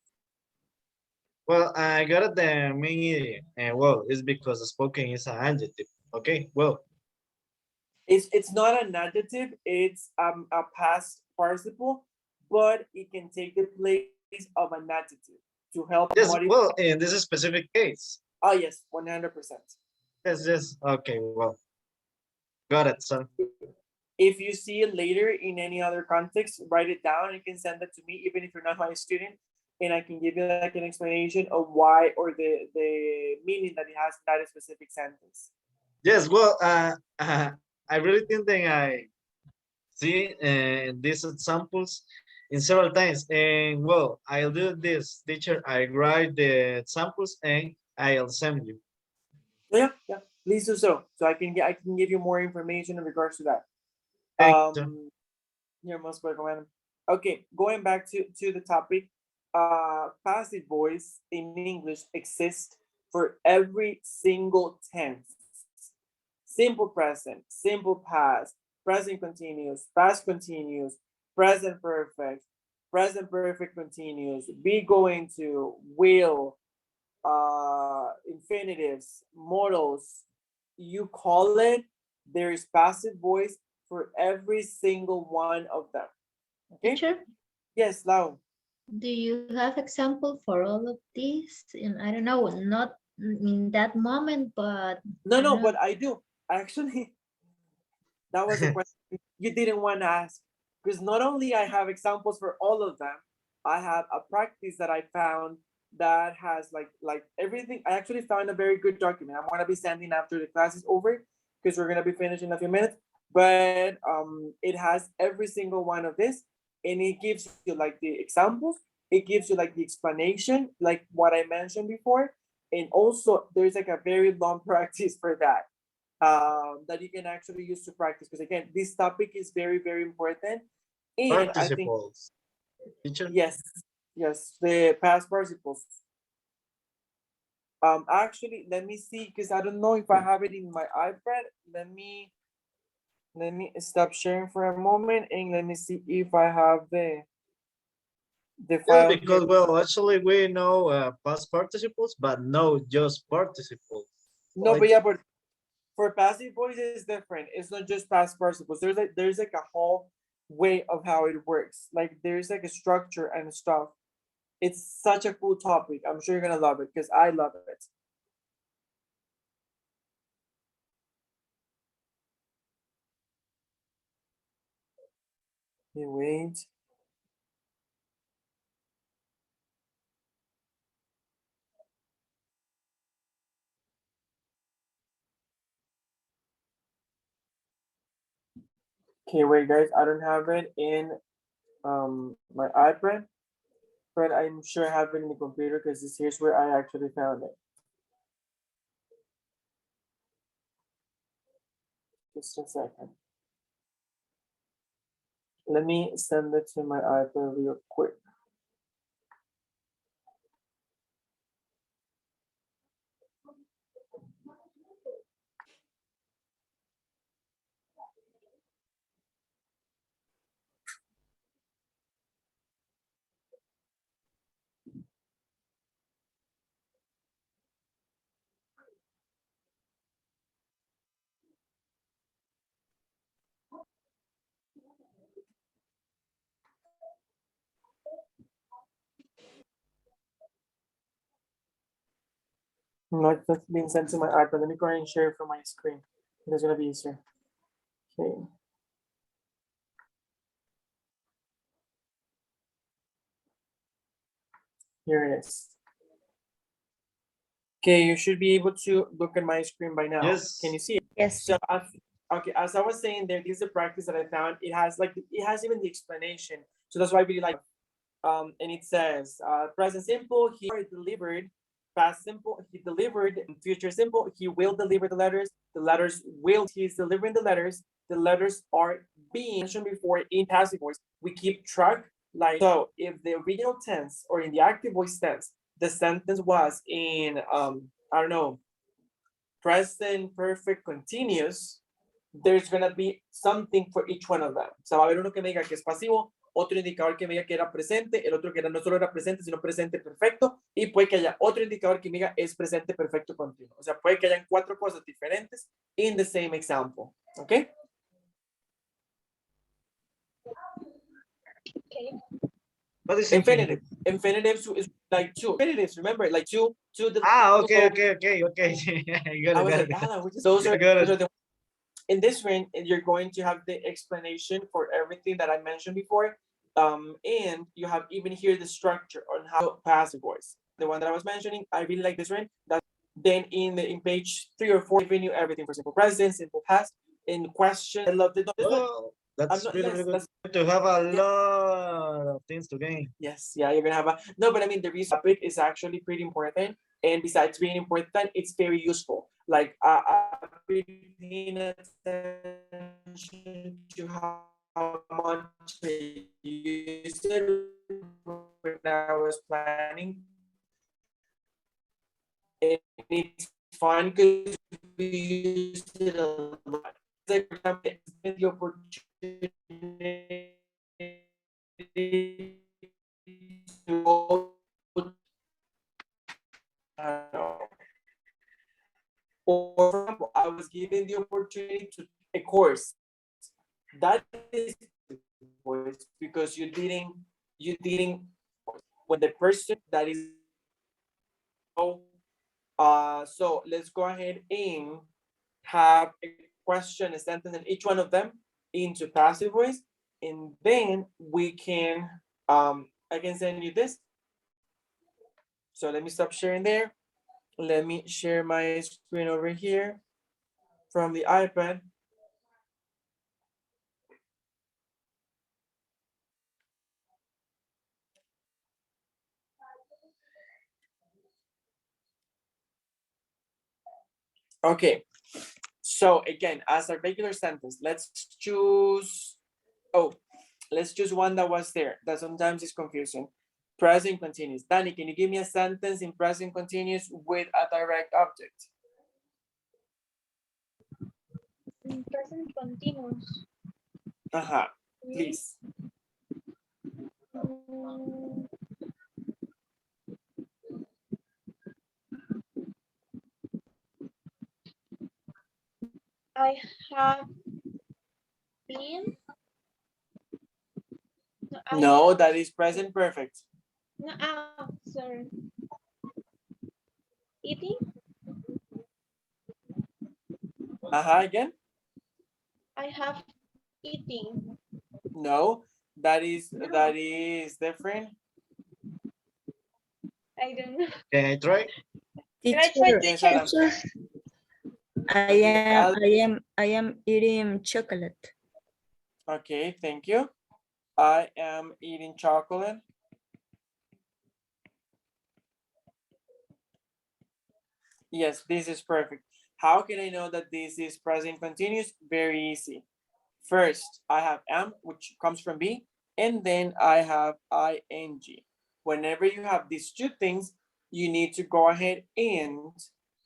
well, I got it. The main idea. Well, it's because spoken is an adjective. Okay. Well, It's not an adjective, it's a past participle, but it can take the place of an adjective to help yes. modify. Well, in this specific case. Oh yes, 100%. Yes. Yes. Okay. Well, got it. So If you see it later in any other context, write it down. You can send it to me, even if you're not my student, and I can give you like an explanation of why or the meaning that it has in that specific sentence. yes. Well, I really think that I see these examples in several times. And well, I'll do this, teacher. I write the examples and I'll send you. Yeah, please do so. So I can give you more information in regards to that. Thank you. You're most welcome, madam. Okay, going back to the topic, passive voice in English exists for every single tense. Simple present, simple past, present continuous, past continuous, present perfect continuous, be going to, will, infinitives, modals, you call it, there is passive voice for every single one of them. Okay? Teacher, Yes, Lau. do you have example for all of this? And I don't know, not in that moment, but No, I no, know. but I do. Actually, that was a question you didn't want to ask. Because not only I have examples for all of them, I have a practice that I found that has like everything. I actually found a very good document. I'm gonna be sending after the class is over because we're gonna be finished in a few minutes. But it has every single one of this, and it gives you like the examples. It gives you like the explanation, like what I mentioned before, and also there's like a very long practice for that that you can actually use to practice. Because again, this topic is very important, and I think Participles. Teacher? yes, yes, the past participles. Actually, let me see because I don't know if I have it in my iPad. Let me stop sharing for a moment and let me see if I have the Yes, file because here. well, actually we know past participles, but no just participles. No, Like, but yeah, but for passive voice is different. It's not just past participles. There's like a whole way of how it works. Like there's like a structure and stuff. It's such a cool topic. I'm sure you're gonna love it because I love it. Okay, wait. Okay, wait, guys. I don't have it in my iPad, but I'm sure I have it in the computer because this here's where I actually found it. Just a second. Let me send it to my iPad real quick. No, it's just being sent to my iPad. Let me go ahead and share it from my screen. It's gonna be easier. Okay. Here it is. Okay, you should be able to look at my screen by now. yes. Can you see it? Yes. So, okay, as I was saying, this is a practice that I found. It has even the explanation. So that's why I really like. And it says present simple, he delivered. Past simple, he delivered. Future simple, he will deliver the letters. The letters will. He's delivering the letters. The letters are being mentioned before in passive voice. We keep track. Like so, if the original tense or in the active voice tense, the sentence was in I don't know, present perfect continuous, there's gonna be something for each one of them. O sea, va a haber uno que me diga que es pasivo, otro indicador que me diga que era presente, el otro que no solo era presente, sino presente perfecto, y puede que haya otro indicador que me diga es presente perfecto continuo. O sea, puede que hayan cuatro cosas diferentes in the same example. ¿Ok? What is Infinitive. infinitive? Infinitive is like two. Infinitives, remember, like two. Okay. You I got was it, like, got it. those I are got those it. are the in this range, you're going to have the explanation for everything that I mentioned before. And you have even here the structure on how passive voice. The one that I was mentioning, I really like this range. That then in page 3 or 4, giving you everything for simple present, simple past, in question. I love the Well, that's not, really, yes, really good that's to have a lot of things to gain. yes, yeah, you're gonna have a no, but I mean the reason topic is actually pretty important, and besides being important, it's very useful. Like I've been paying attention to how much I used it when I was planning. And it's fun because we used it a lot. It's like it's been the opportunity to go, I don't know, or for example, I was given the opportunity to take a course. That is voice because you didn't when the person that is so let's go ahead and have a question, a sentence, and each one of them into passive voice, and then we can I can send you this. So let me stop sharing there. Let me share my screen over here from the iPad. Okay, so again, as a regular sentence, let's choose, oh, let's choose one that was there, that sometimes is confusing. Present continuous. Danny, can you give me a sentence in present continuous with a direct object? Present continuous. Uh-huh, please. Mm, I have been. No, that is present perfect. No, sorry. Eating. Uh-huh, again? I have eating. No, that is different. I don't know. Can I try? Can I try, Teacher, Yes, teacher? Adam. I am eating chocolate. Okay, thank you. I am eating chocolate. Yes, this is perfect. How can I know that this is present continuous? Very easy. First, I have am, which comes from be, and then I have ing. Whenever you have these two things, you need to go ahead and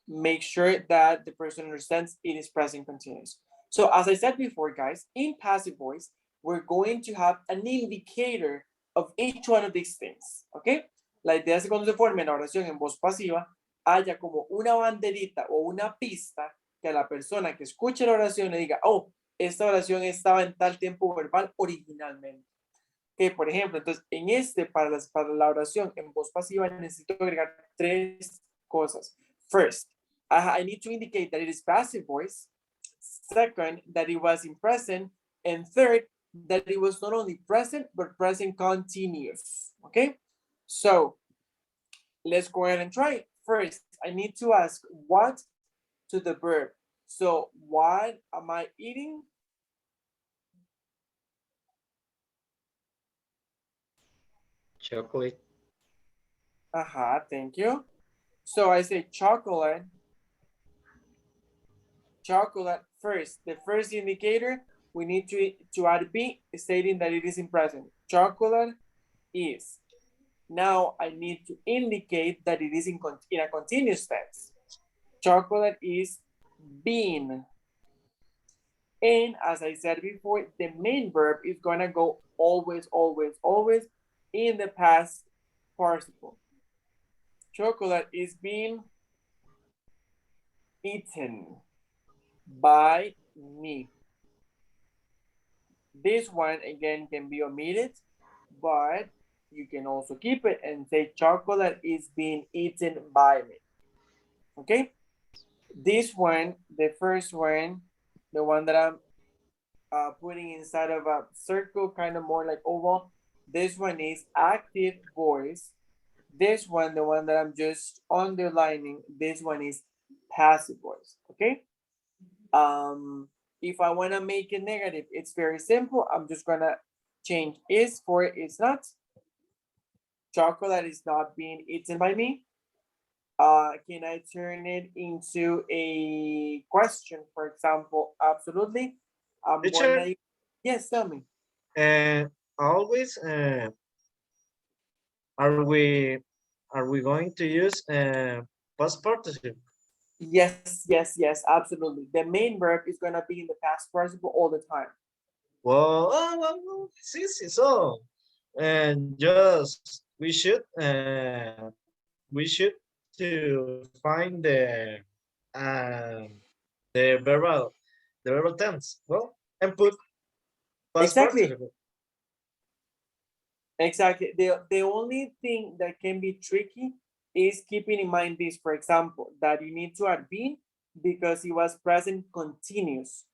make sure that the person understands it is present continuous. So as I said before, guys, in passive voice, we're going to have an indicator of each one of these things, ¿ok? La idea es que cuando se forme la oración en voz pasiva, haya como una banderita o una pista que a la persona que escuche la oración le diga, oh, esta oración estaba en tal tiempo verbal originalmente. Que por ejemplo, entonces en para la oración en voz pasiva necesito agregar tres cosas. First, I need to indicate that it is passive voice. Second, that it was in present. And third, that it was not only present, but present continuous. Okay? So let's go ahead and try it. First, I need to ask what to the verb. So what am I eating? Chocolate. Thank you. So I say chocolate. Chocolate first. The first indicator, we need to add be stating that it is in present. Chocolate is. Now I need to indicate that it is in a continuous tense. Chocolate is being. And as I said before, the main verb is gonna go always, always, always in the past participle. Chocolate is being eaten by me. This one again can be omitted, but you can also keep it and say chocolate is being eaten by me. Okay? This one, the first one, the one that I'm putting inside of a circle, kind of more like oval, this one is active voice. This one, the one that I'm just underlining, this one is passive voice. Okay? If I want to make it negative, it's very simple. I'm just gonna change is for it's not. Chocolate is not being eaten by me. Can I turn it into a question, for example? Absolutely. I'm Teacher, gonna, yes, tell me. and always are we are we going to use past participle? Yes, yes, yes, absolutely. The main verb is gonna be in the past participle all the time. Well, it's easy. So, and just we should to find uh, the verbal tense. Well, and put past Exactly. participle. Exactly. The only thing that can be tricky is keeping in mind this, for example, that you need to add been because it was present continuous.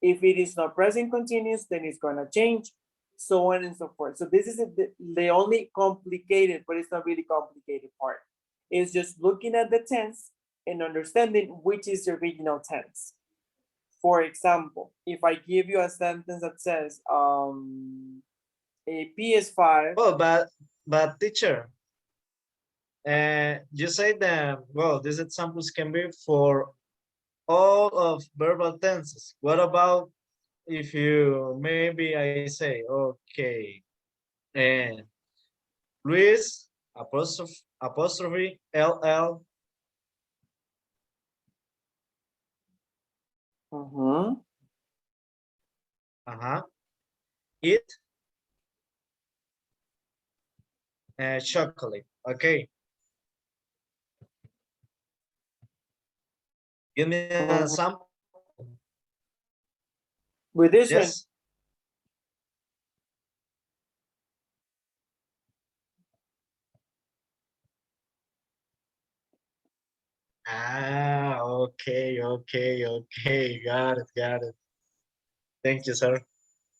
If it is not present continuous, then it's gonna change, so on and so forth. So this is the only complicated, but it's not really complicated part. It's just looking at the tense and understanding which is the original tense. For example, if I give you a sentence that says, a PS5. Oh, but teacher, you say that well, these examples can be for all of verbal tenses. What about if you maybe I say okay, and Luis apostrophe LL uh-huh eat chocolate. Okay, give me a sample. With this one, Yes. Ah, okay. Got it. Thank you, sir.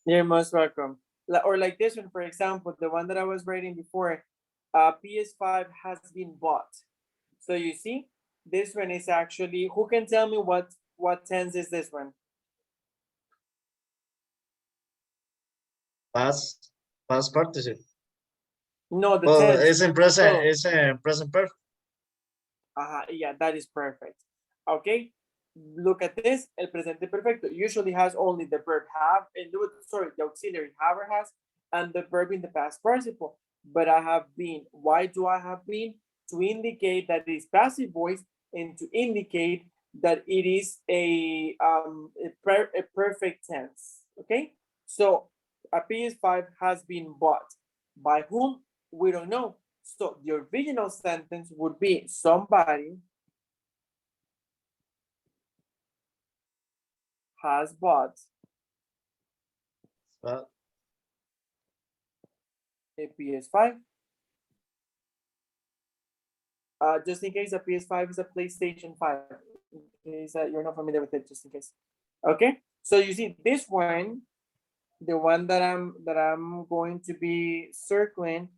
you're most welcome. Or like this one, for example, the one that I was writing before, PS5 has been bought. So you see, this one is actually, who can tell me what tense is this one? Past past participle. No, the Well, tense. Plural. it's in present perfect. Yeah, that is perfect. Okay, look at this. El presente perfecto usually has only the verb have, and sorry, the auxiliary have or has, and the verb in the past participle. But I have been. Why do I have been? To indicate that it is passive voice and to indicate that it is a perfect tense. Okay, so a PS5 has been bought. By whom? We don't know. So the original sentence would be somebody has bought Well, a PS5. Just in case a PS5 is a PlayStation 5, in case you're not familiar with it, just in case. Okay, so you see this one, the one that I'm going to be circling,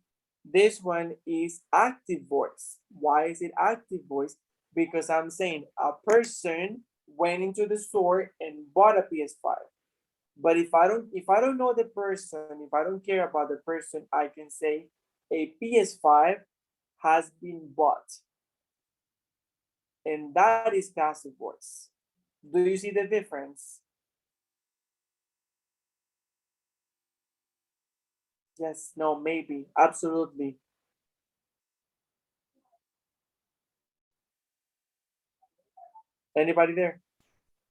this one is active voice. Why is it active voice? Because I'm saying a person went into the store and bought a PS5. But if I don't know the person, if I don't care about the person, I can say a PS5 has been bought. And that is passive voice. Do you see the difference? Yes, no, maybe, absolutely. Anybody there?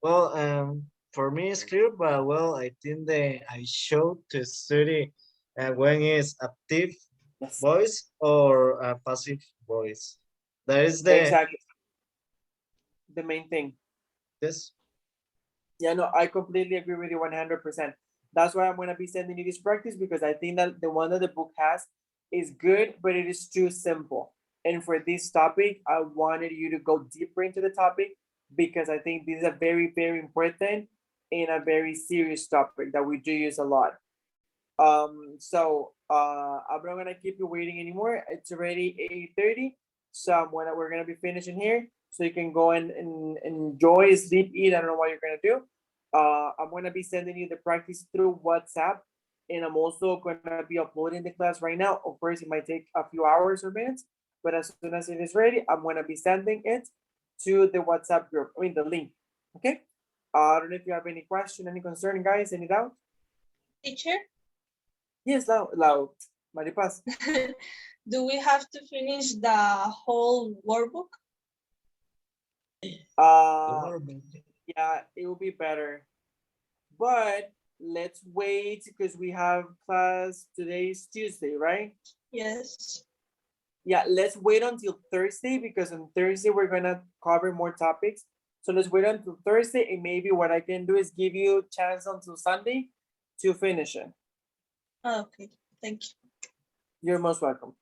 well, for me it's clear, but well, I think that I showed to study when is active Yes, voice or passive voice. That is exactly. The main thing. this. Yeah, no, I completely agree with you 100%. That's why I'm going to be sending you this practice because I think that the one that the book has is good, but it is too simple. And for this topic, I wanted you to go deeper into the topic because I think this is a very, very important and a very serious topic that we do use a lot. I'm not gonna keep you waiting anymore. It's already 8:30, so we're gonna be finishing here. So you can go and enjoy, sleep, eat. I don't know what you're gonna do. I'm gonna be sending you the practice through WhatsApp, and I'm also gonna be uploading the class right now. Of course, it might take a few hours or minutes, but as soon as it is ready, I'm gonna be sending it to the WhatsApp group, I mean the link, okay? I don't know if you have any question, any concern, guys, any doubt? Teacher, Yes, loud, Maripaz. do we have to finish the whole workbook? Yeah, it will be better. But let's wait because we have class, today is Tuesday, right? Yes. Yeah, let's wait until Thursday because on Thursday we're gonna cover more topics. So let's wait until Thursday and maybe what I can do is give you a chance until Sunday to finish it. Okay, thank you. You're most welcome.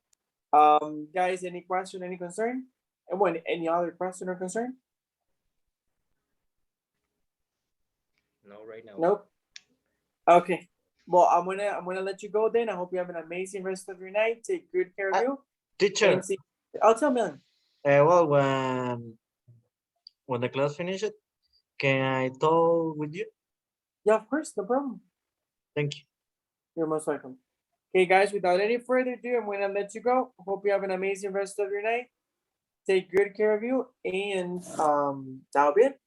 Guys, any question, any concern? And when any other question or concern? No, right now. Nope. Okay. Well, I'm gonna let you go then. I hope you have an amazing rest of your night. Take good care of you. Teacher, And see. I'll tell Melanie. well, when the class finishes, can I talk with you? Yeah, of course, no problem. Thank you. You're most welcome. Okay, guys, without any further ado, I'm gonna let you go. Hope you have an amazing rest of your night. Take good care of you, and that'll be it.